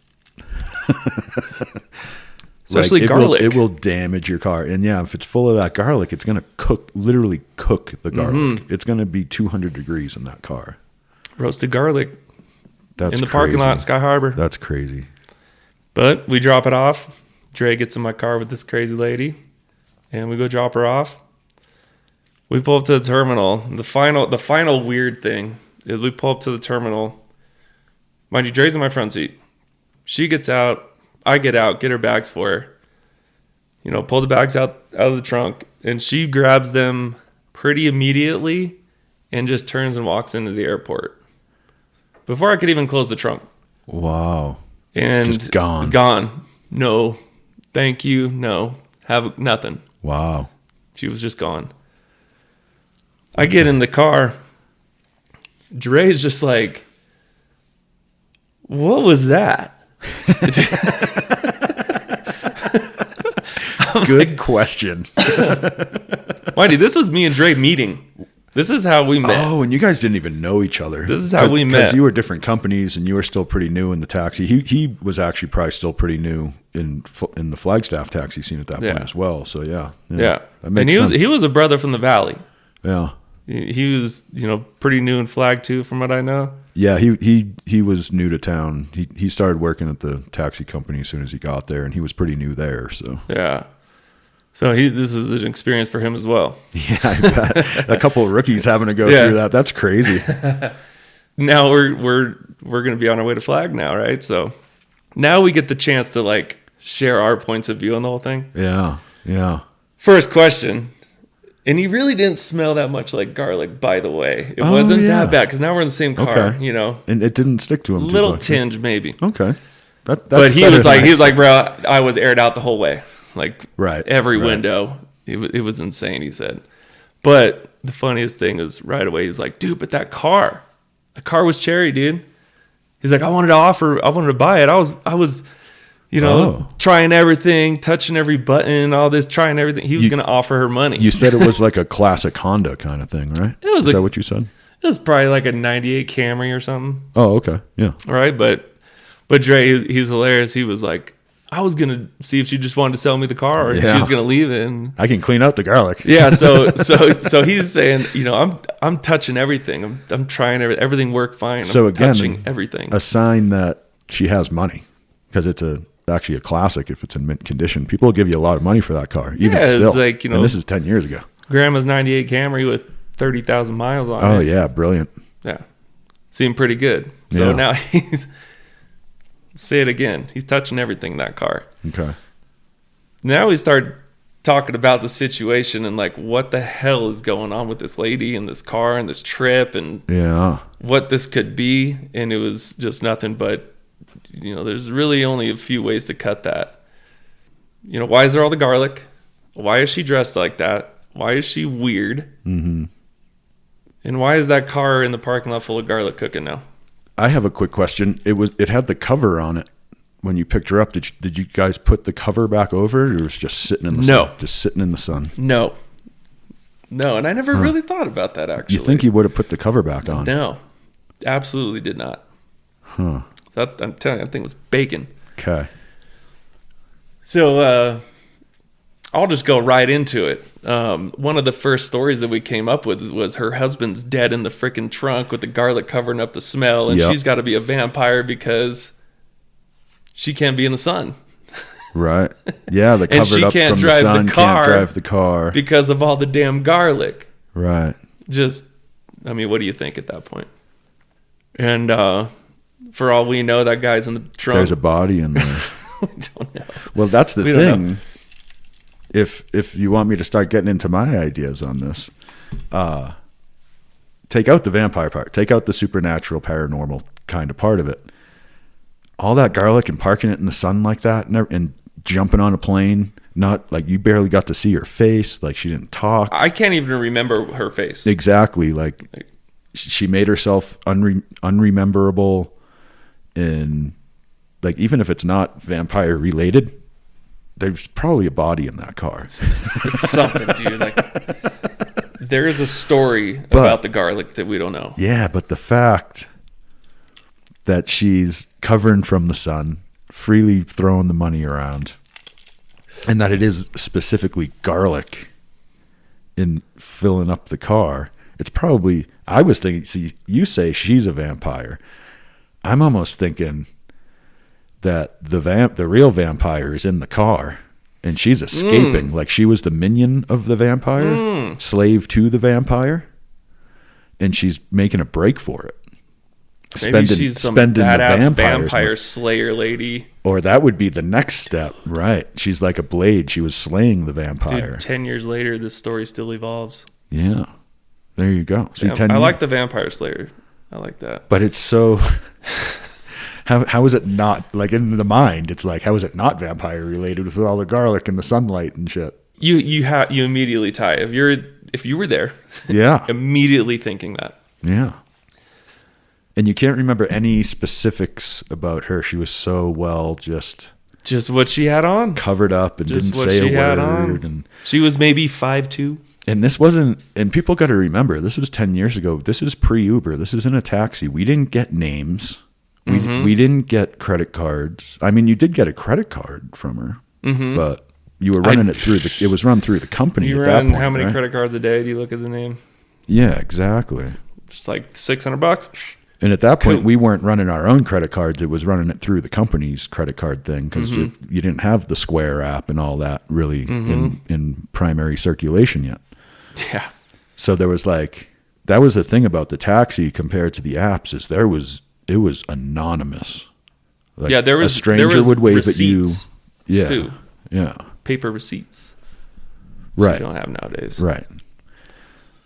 Especially garlic. It will damage your car. And yeah, if it's full of that garlic, it's going to literally cook the garlic. Mm-hmm. It's going to be 200 degrees in that car. Roasted garlic. That's in the crazy. Parking lot, Sky Harbor. That's crazy. But we drop it off. Dre gets in my car with this crazy lady, and we go drop her off. We pull up to the terminal. The final weird thing is we pull up to the terminal. Mind you, Dre's in my front seat. She gets out. I get out, get her bags for her. Pull the bags out of the trunk, and she grabs them pretty immediately and just turns and walks into the airport. before I could even close the trunk. Wow. And Just gone. It's gone. No, thank you. No, have nothing. Wow. She was just gone. I get in the car. Dre's just like, what was that? Good question. Mind you, this is me and Dre meeting. This is how we met. Oh, and you guys didn't even know each other. This is how we met. Because you were different companies, and you were still pretty new in the taxi. He was actually probably still pretty new in the Flagstaff taxi scene at that point as well. So yeah. Yeah. That makes And sense. he was a brother from the Valley. Yeah. He was, pretty new in Flag too, from what I know. Yeah, he was new to town. He started working at the taxi company as soon as he got there, and he was pretty new there. So Yeah. So this is an experience for him as well. yeah, I bet. A couple of rookies having to go through that. That's crazy. Now we're gonna be on our way to Flag now, right? So now we get the chance to like share our points of view on the whole thing. Yeah, yeah. First question. And he really didn't smell that much like garlic, by the way. It wasn't that bad because now we're in the same car, Okay. And it didn't stick to him. Little too much, tinge maybe. Okay. That's But he better was than like, I expected. bro, I was aired out the whole way, like Right, every right. window. It was insane. He said, but the funniest thing is right away he's like, dude, but the car was cherry, dude. He's like, I wanted to buy it. I was. Trying everything, touching every button, all this, trying everything. He was going to offer her money. You said it was like a classic Honda kind of thing, right? Is that what you said? It was probably like a 98 Camry or something. Oh, okay. Yeah. Right. But Dre, he's hilarious. He was like, I was going to see if she just wanted to sell me the car or if she was going to leave it. And I can clean out the garlic. yeah. So he's saying, I'm touching everything. I'm trying everything worked fine. So I'm again, touching everything. A sign that she has money because it's actually a classic if it's in mint condition. People will give you a lot of money for that car, even still. It's like, and this is 10 years ago. Grandma's 98 Camry with 30,000 miles on it. Oh, yeah. Brilliant. Yeah. Seemed pretty good. So now say it again. He's touching everything in that car. Okay. Now we start talking about the situation and like what the hell is going on with this lady and this car and this trip and what this could be. And it was just nothing but, there's really only a few ways to cut that. Why is there all the garlic? Why is she dressed like that? Why is she weird? Mm-hmm. And why is that car in the parking lot full of garlic cooking now? I have a quick question. It had the cover on it when you picked her up. Did you guys put the cover back over it, or was it just sitting in the sun? Just sitting in the sun. No, and I never really thought about that, actually. You think he would have put the cover back on? No, absolutely did not. Huh. So I'm telling you, that thing was bacon. Okay. So I'll just go right into it. One of the first stories that we came up with was her husband's dead in the freaking trunk with the garlic covering up the smell, and she's got to be a vampire because she can't be in the sun. Right. Yeah, the And she covered up can't from the drive the sun, car can't drive the car. because of all the damn garlic. Right. What do you think at that point? And for all we know, that guy's in the trunk. There's a body in there. We don't know. Well, that's the We don't thing. know. If you want me to start getting into my ideas on this, take out the vampire part, take out the supernatural, paranormal kind of part of it. All that garlic and parking it in the sun like that and jumping on a plane, not like you barely got to see her face, like she didn't talk. I can't even remember her face. Exactly. Like she made herself unrememberable, and like even if it's not vampire related, there's probably a body in that car. It's something, dude. Like there is a story about the garlic that we don't know. Yeah, but the fact that she's covering from the sun, freely throwing the money around, and that it is specifically garlic in filling up the car, it's probably, I was thinking, see, you say she's a vampire. I'm almost thinking that the real vampire is in the car and she's escaping, like she was the minion of the vampire, slave to the vampire, and she's making a break for it. Maybe she's some badass vampire slayer lady. Or that would be the next step, right? She's like a blade. She was slaying the vampire. Dude, 10 years later, this story still evolves. Yeah. There you go. See, Yeah, I like the vampire slayer. I like that. But it's so. How is it not, like, in the mind? It's like, how is it not vampire related with all the garlic and the sunlight and shit? You immediately tie if you were there. Yeah. Immediately thinking that. Yeah. And you can't remember any specifics about her. She was so well just what she had on, covered up and just didn't say a word. And she was maybe 5'2". And this wasn't, and people got to remember, this was 10 years ago. This is pre-Uber. This is in a taxi. We didn't get names. We didn't get credit cards. I mean, you did get a credit card from her, but you were running it was run through the company You at that ran point. how many right? credit cards a day? Do you look at the name? Yeah, exactly. It's like $600. And at that point, Cool. we weren't running our own credit cards. It was running it through the company's credit card thing because you didn't have the Square app and all that really in primary circulation yet. Yeah. So there was like, that was the thing about the taxi compared to the apps is it was anonymous. Like Yeah, there was a stranger there was would wave at you. receipts, Yeah. too. Yeah. Paper receipts. Right. You don't have nowadays. Right.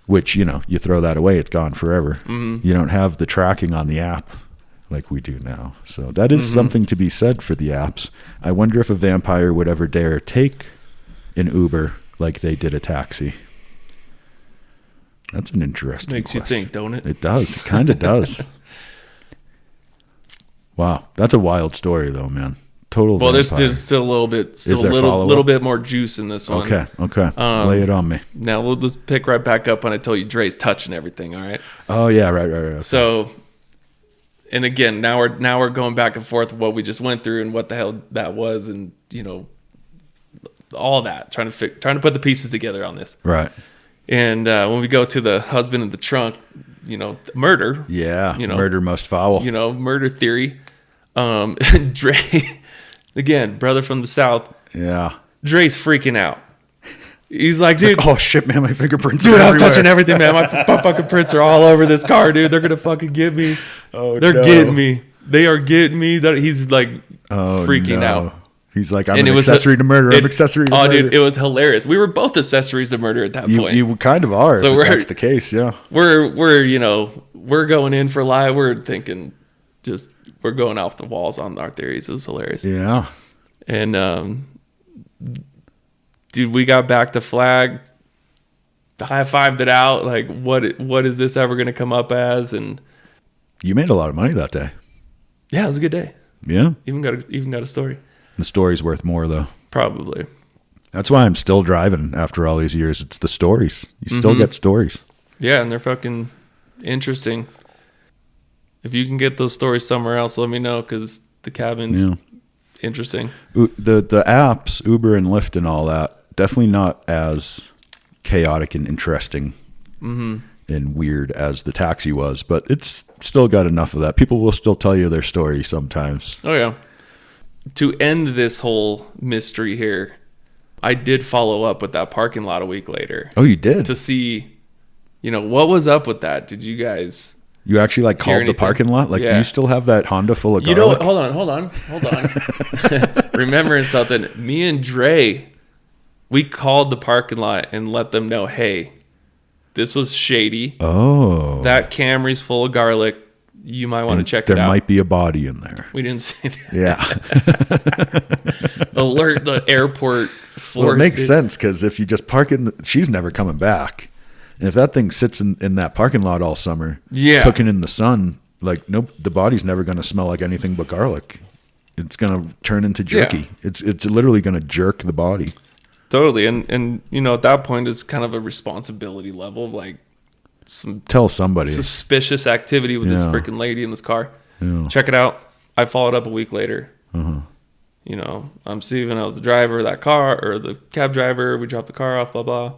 Which, you throw that away, it's gone forever. You don't have the tracking on the app like we do now. So that is something to be said for the apps. I wonder if a vampire would ever dare take an Uber like they did a taxi. That's an interesting Makes you question. think, don't it? It does. It kind of does. Wow. That's a wild story, though, man. Total Well, vampire. there's still a little bit, there follow-up? little bit more juice in this one. Okay. Lay it on me. Now we'll just pick right back up when I tell you Dre's touching everything. All right. Oh, yeah. Right. Okay. So, and again, now we're going back and forth what we just went through and what the hell that was, and all that trying to put the pieces together on this. Right. And when we go to the husband in the trunk, murder. Yeah. Murder most foul. Murder theory. Dre, again, brother from the South. Yeah. Dre's freaking out. He's like, dude, Oh, shit, man. My fingerprints dude, are I'm everywhere. touching everything, man. My fucking prints are all over this car, dude. They're gonna fucking get me. Oh, They're no. getting me. They are getting me. He's like Oh, freaking no. out. He's like, I'm And an it was accessory to murder. I'm accessory to murder. Dude, it was hilarious. We were both accessories to murder at that point. You kind of are, So if that's the case, yeah. We're going in for live. We're thinking we're going off the walls on our theories. It was hilarious. Yeah. And dude, we got back to Flag, high-fived it out. Like, what is this ever going to come up as? And You made a lot of money that day. yeah, it was a good day. Yeah. Even got a story. The story's worth more, though. Probably. That's why I'm still driving after all these years. It's the stories. You still get stories. Yeah, and they're fucking interesting. If you can get those stories somewhere else, let me know, because the cabin's interesting. The apps, Uber and Lyft and all that, definitely not as chaotic and interesting and weird as the taxi was, but it's still got enough of that. People will still tell you their story sometimes. Oh, yeah. To end this whole mystery here, I did follow up with that parking lot a week later. Oh, you did? To see, what was up with that. Did you guys... You actually hear called the anything? parking lot? Like, do Yeah. you still have that Honda full of You garlic? know what? Hold on. Remembering something. Me and Dre, we called the parking lot and let them know, hey, this was shady. Oh. That Camry's full of garlic. You might want to check it There out. might be a body in there. We didn't say that. Yeah. Alert the airport force. Well, it makes sense because if you just park in, she's never coming back. And if that thing sits in that parking lot all summer, cooking in the sun, like, nope, the body's never going to smell like anything but garlic. It's going to turn into jerky. Yeah. It's literally going to jerk the body. Totally. And at that point, it's kind of a responsibility level, like some Tell somebody. suspicious activity with this Yeah. freaking lady in this car. Yeah. Check it out. I followed up a week later. I'm Steven. I was the driver of that car, or the cab driver. We dropped the car off, blah, blah.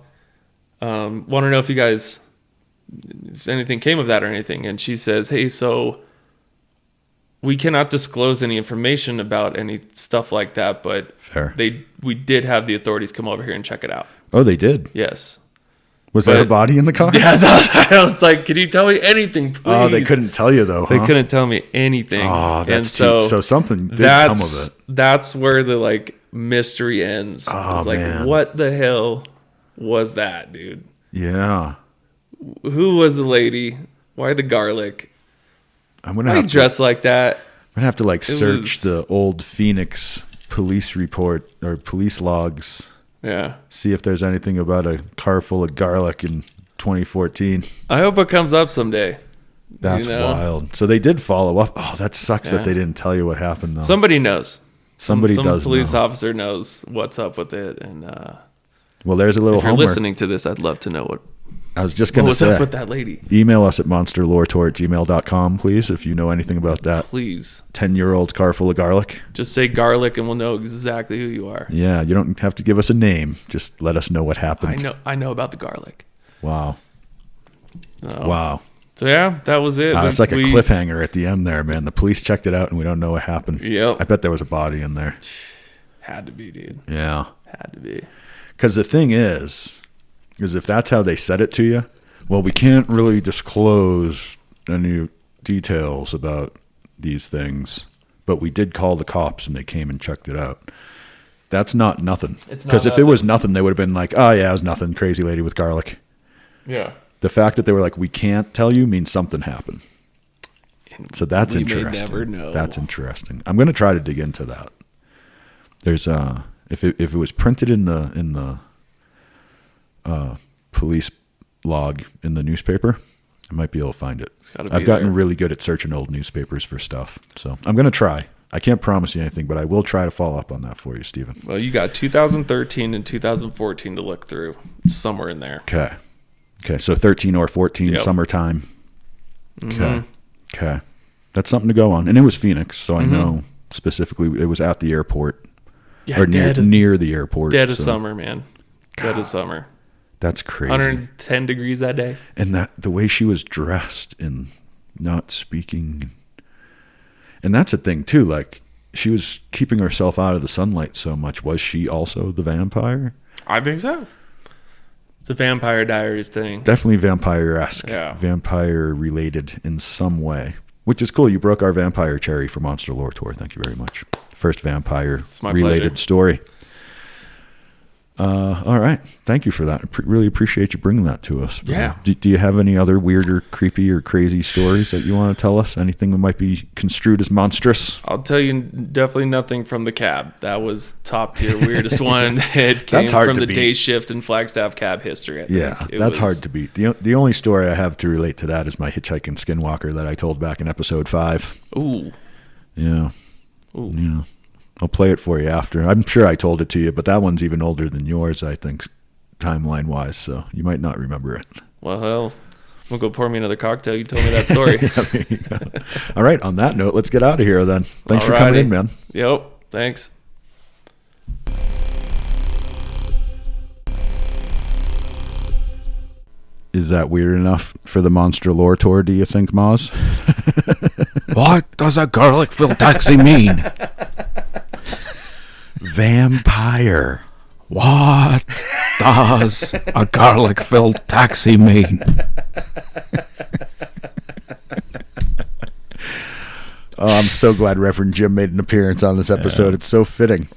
Want to know if anything came of that or anything. And she says, hey, so we cannot disclose any information about any stuff like that, but Fair. we did have the authorities come over here and check it out. Oh, they did? Yes. Was there a body in the car? Yeah, I was like, can you tell me anything, please? Oh, they couldn't tell you, though, They huh? couldn't tell me anything. Oh, and that's so so something did come of it. That's where the mystery ends. Oh, it's like, man. what the hell was that, dude? Yeah. Who was the lady? Why the garlic? I'm gonna Why have you to, dress like that? I'm gonna have to like search was- the old Phoenix police report or police logs, Yeah. see if there's anything about a car full of garlic in 2014. I hope it comes up someday. That's You know? wild. So they did follow up. Oh, that sucks Yeah. that they didn't tell you what happened though. Somebody knows. Somebody Some does police know. officer knows what's up with it. And Well, there's a little if you're homework. listening to this, I'd love to know what I was just going to was say, up with that lady. email us at monsterloretor@gmail.com, please, if you know anything about that Please 10-year-old car full of garlic. just say garlic, and we'll know exactly who you are. Yeah, you don't have to give us a name. Just let us know what happened. I know about the garlic. Wow. Oh. Wow. So yeah, that was it. It's like a cliffhanger at the end there, man. The police checked it out, and we don't know what happened. Yep. I bet there was a body in there. Had to be, dude. Yeah. Had to be. Because the thing is if that's how they said it to you, well, we can't really disclose any details about these things, but we did call the cops and they came and checked it out. That's not nothing. It's not Because if it nothing. was nothing, they would have been like, oh, yeah, it was nothing. Crazy lady with garlic. Yeah. The fact that they were like, we can't tell you means something happened. So that's we may interesting. never know. That's interesting. I'm going to try to dig into that. There's if it was printed in the police log in the newspaper, I might be able to find it. gotta be I've gotten there. really good at searching old newspapers for stuff, so I'm going to try. I can't promise you anything, but I will try to follow up on that for you, Stephen. Well, you got 2013 and 2014 to look through. It's somewhere in there. Okay. So 13 or 14, Yep. summertime. Okay. That's something to go on, and it was Phoenix, so I know specifically it was at the airport. Yeah, Or near the airport. dead of so summer, man. Dead of summer. That's crazy. 110 degrees that day. And that the way she was dressed and not speaking. And that's a thing too, like she was keeping herself out of the sunlight so much. Was she also the vampire? I think so. It's a Vampire Diaries thing. Definitely vampire-esque. Yeah. Vampire related in some way. Which is cool. You broke our vampire cherry for Monster Lore Tour. Thank you very much. First vampire my related pleasure. story. All right. Thank you for that. Really appreciate you bringing that to us. Yeah. Do you have any other weird or creepy or crazy stories that you want to tell us? Anything that might be construed as monstrous? I'll tell you definitely nothing from the cab. That was top tier weirdest one. It came That's hard from to the beat. day shift in Flagstaff cab history. I think. Yeah, It that's was- hard to beat. The only story I have to relate to that is my hitchhiking skinwalker that I told back in episode 5. Ooh. Yeah. Ooh. Yeah. I'll play it for you after. I'm sure I told it to you, but that one's even older than yours, I think, timeline-wise, so you might not remember it. Well, hell, I'm going to go pour me another cocktail. You told me that story. There you go. All right, on that note, let's get out of here then. Thanks for coming Alrighty. in, man. Yep. Thanks. Is that weird enough for the Monster Lore Tour, do you think, Moz? What does a garlic-filled taxi mean? Vampire. What does a garlic-filled taxi mean? Oh, I'm so glad Reverend Jim made an appearance on this episode. It's so fitting.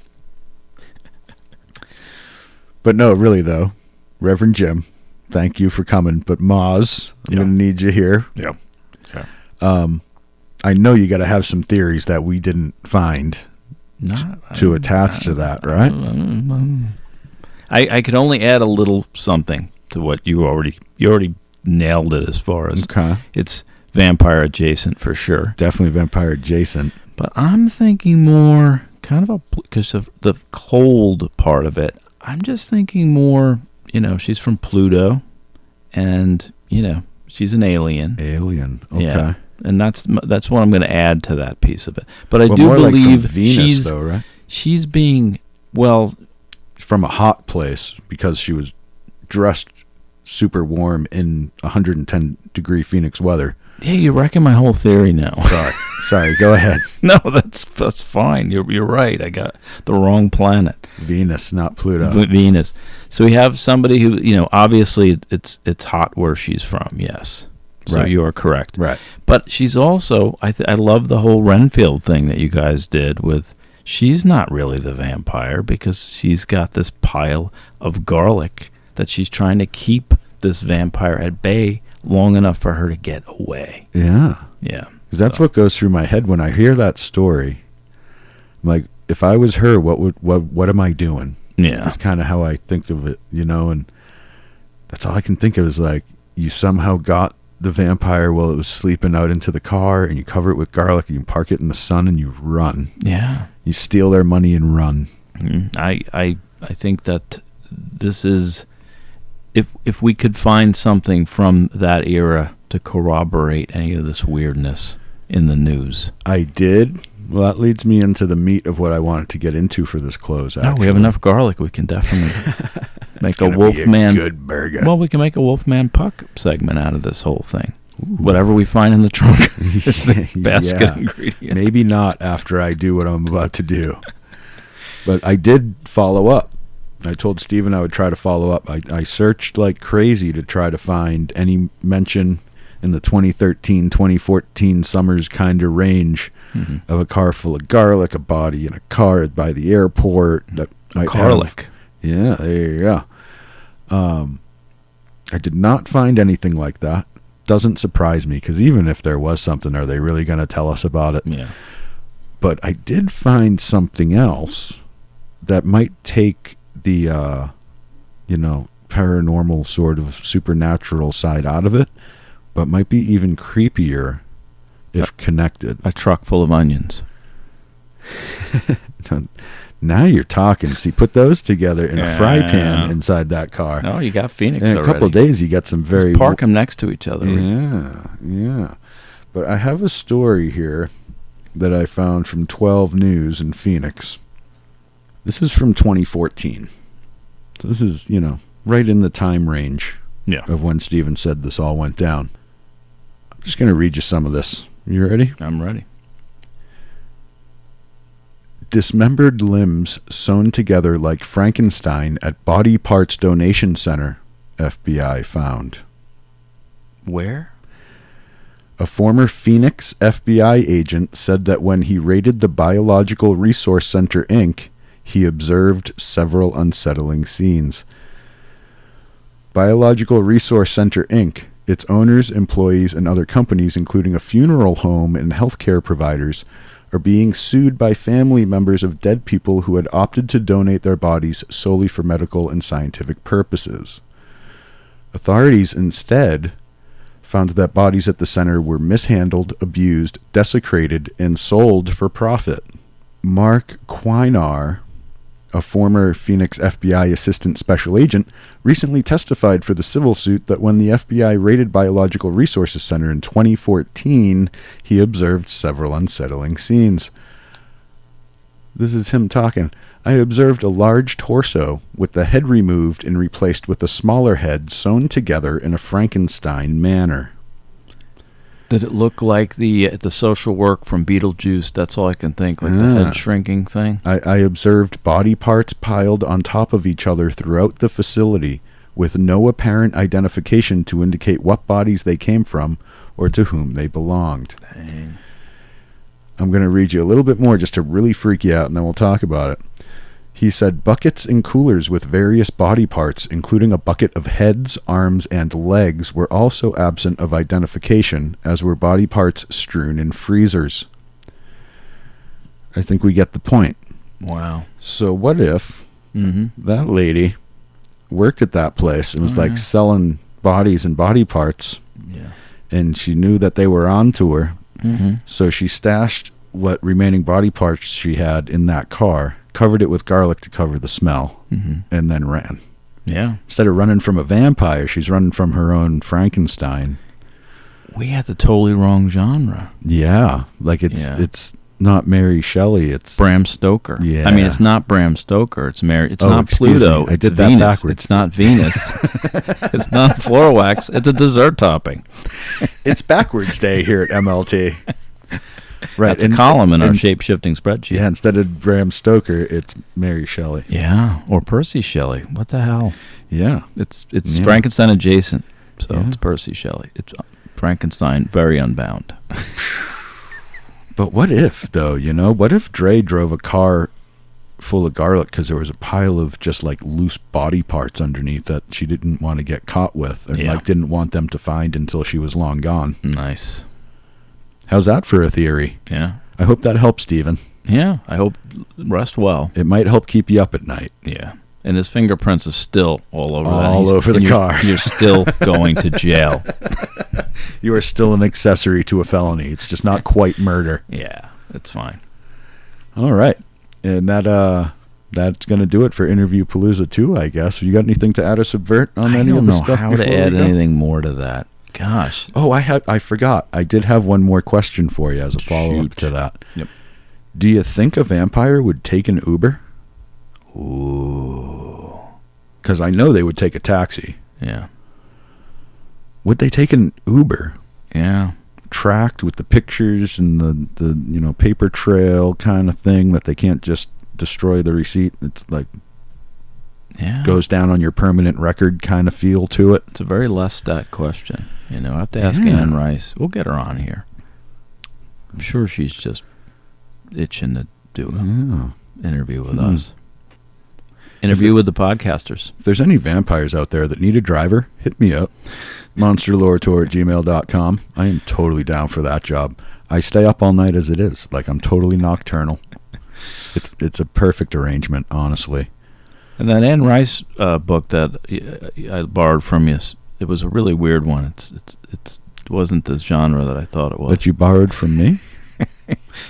But no, really, though, Reverend Jim, thank you for coming. But Moz, I'm going to need you here. Yeah. I know you got to have some theories that we didn't find to attach to that, right? I could only add a little something to what you already nailed it as far as Okay. it's vampire adjacent for sure. Definitely vampire adjacent. But I'm thinking more kind of because of the cold part of it. I'm just thinking more, she's from Pluto and, she's an alien. Alien. Okay. Yeah. And that's what I'm going to add to that piece of it. But I Well, do more like from believe Venus, though, right? she's being, well, From a hot place because she was dressed super warm in 110-degree Phoenix weather. yeah, you're wrecking my whole theory now. Sorry, go ahead. No, that's fine. You're right. I got the wrong planet. Venus, not Pluto. Venus. So we have somebody who, obviously it's hot where she's from. Yes. So Right. you are correct. Right. But she's also, I love the whole Renfield thing that you guys did with, she's not really the vampire because she's got this pile of garlic that she's trying to keep this vampire at bay long enough for her to get away. Yeah. Yeah. Because that's what goes through my head when I hear that story. I'm like, if I was her, what am I doing? Yeah. That's kind of how I think of it, and that's all I can think of is like, you somehow got the vampire while it was sleeping out into the car, and you cover it with garlic, and you park it in the sun, and you run. Yeah. You steal their money and run. I think that this is, if we could find something from that era to corroborate any of this weirdness in the news. I did. Well, that leads me into the meat of what I wanted to get into for this close. No, we have enough garlic. We can definitely make a Wolfman. Good burger. Well, we can make a Wolfman Puck segment out of this whole thing. Ooh. Whatever we find in the trunk is the basket ingredient. Maybe not after I do what I'm about to do. But I did follow up. I told Steven I would try to follow up. I searched like crazy to try to find any mention in the 2013, 2014 summers kind of range of a car full of garlic, a body in a car by the airport. That garlic. Yeah, there you go. I did not find anything like that. Doesn't surprise me, because even if there was something, are they really going to tell us about it? Yeah. But I did find something else that might take the, paranormal sort of supernatural side out of it, but might be even creepier if connected. A truck full of onions. Now you're talking. See, put those together in a fry pan inside that car. Oh, you got Phoenix in a already. couple of days, you got some very... Just park them next to each other. Yeah. But I have a story here that I found from 12 News in Phoenix. This is from 2014. So this is, right in the time range of when Steven said this all went down. I'm just going to read you some of this. You ready? I'm ready. Dismembered limbs sewn together like Frankenstein at Body Parts Donation Center, FBI found. Where? A former Phoenix FBI agent said that when he raided the Biological Resource Center, Inc., he observed several unsettling scenes. Biological Resource Center, Inc., its owners, employees, and other companies, including a funeral home and healthcare providers, are being sued by family members of dead people who had opted to donate their bodies solely for medical and scientific purposes. Authorities instead found that bodies at the center were mishandled, abused, desecrated, and sold for profit. Mark Quinar, a former Phoenix FBI assistant special agent, recently testified for the civil suit that when the FBI raided Biological Resources Center in 2014, he observed several unsettling scenes. This is him talking. I observed a large torso with the head removed and replaced with a smaller head sewn together in a Frankenstein manner. Did it look like the social work from Beetlejuice? That's all I can think, like the head shrinking thing. I observed body parts piled on top of each other throughout the facility with no apparent identification to indicate what bodies they came from or to whom they belonged. Dang. I'm going to read you a little bit more just to really freak you out, and then we'll talk about it. He said buckets and coolers with various body parts, including a bucket of heads, arms, and legs, were also absent of identification, as were body parts strewn in freezers. I think we get the point. Wow. So what if that lady worked at that place and was selling bodies and body parts, and she knew that they were onto her, so she stashed what remaining body parts she had in that car, covered it with garlic to cover the smell, and then ran. Yeah. Instead of running from a vampire, she's running from her own Frankenstein. We had the totally wrong genre. Yeah. Like it's not Mary Shelley, it's Bram Stoker. Yeah. I mean, it's not Bram Stoker. It's Mary. It's not excuse Pluto. me. I It's did that Venus. backwards. It's not Venus. It's not floor wax. It's a dessert topping. It's backwards day here at MLT. Right. That's a column in our shape-shifting spreadsheet. Yeah, instead of Bram Stoker, it's Mary Shelley. Yeah, or Percy Shelley. What the hell? Yeah. It's Frankenstein adjacent, so it's Percy Shelley. It's Frankenstein, very unbound. But what if, though, what if Dre drove a car full of garlic because there was a pile of just like loose body parts underneath that she didn't want to get caught with, or didn't want them to find until she was long gone? Nice. How's that for a theory? Yeah. I hope that helps, Steven. Yeah. I hope rest well. It might help keep you up at night. Yeah. And his fingerprints are still all over that. All over the car. You're still going to jail. You are still an accessory to a felony. It's just not quite murder. Yeah. It's fine. All right. And that's going to do it for Interviewpalooza 2, I guess. You got anything to add or subvert on any of the stuff? I don't know how to before add we go? anything more to that. Gosh. Oh, I forgot. I did have one more question for you as a follow-up Shoot. to that. Yep. Do you think a vampire would take an Uber? Ooh. Because I know they would take a taxi. Yeah. Would they take an Uber? Yeah. Tracked with the pictures and the paper trail kind of thing that they can't just destroy the receipt. It's like Yeah. goes down on your permanent record kind of feel to it. It's a very Lestat question. I have to ask Yeah. Anne Rice. We'll get her on here. I'm sure she's just itching to do an interview with us. Interview with the podcasters. If there's any vampires out there that need a driver, hit me up. monsterloretour@gmail.com. I am totally down for that job. I stay up all night as it is. Like, I'm totally nocturnal. It's a perfect arrangement, honestly. And that Anne Rice book that I borrowed from you, it was a really weird one. It wasn't the genre that I thought it was. That you borrowed from me?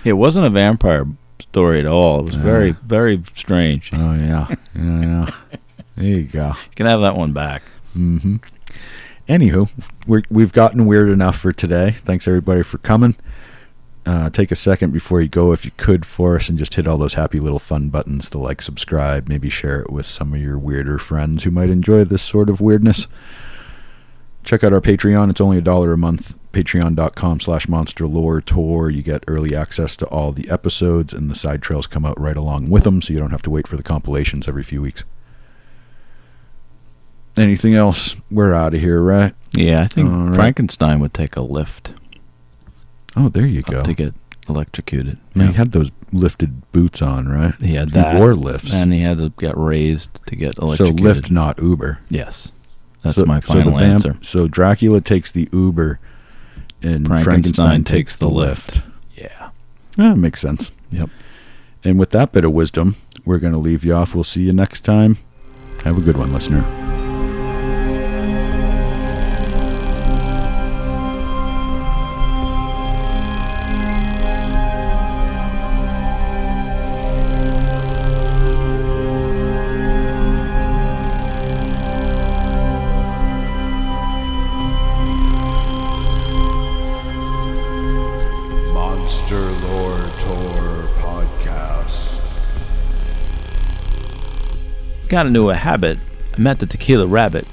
It wasn't a vampire story at all. It was very, very strange. Oh, yeah. Yeah. There you go. You can have that one back. Mm-hmm. Anywho, we've gotten weird enough for today. Thanks, everybody, for coming. Take a second before you go, if you could, for us, and just hit all those happy little fun buttons to like, subscribe, maybe share it with some of your weirder friends who might enjoy this sort of weirdness. Check out our Patreon. It's only $1 a month. Patreon.com/monsterloretour. You get early access to all the episodes, and the side trails come out right along with them, so you don't have to wait for the compilations every few weeks. Anything else? We're out of here, right? Yeah, I think All right. Frankenstein would take a lift Oh, there you go. to get electrocuted. He had those lifted boots on, right? He had that. He wore lifts. And he had to get raised to get So electrocuted. lift, not Uber. Yes. That's So- my so the final answer. So Dracula takes the Uber, and Frankenstein takes the lift. Yeah. That makes sense. Yep. And with that bit of wisdom, we're going to leave you off. We'll see you next time. Have a good one, listener. Monster Lore Tour Podcast. Got into a habit. I met the tequila rabbit.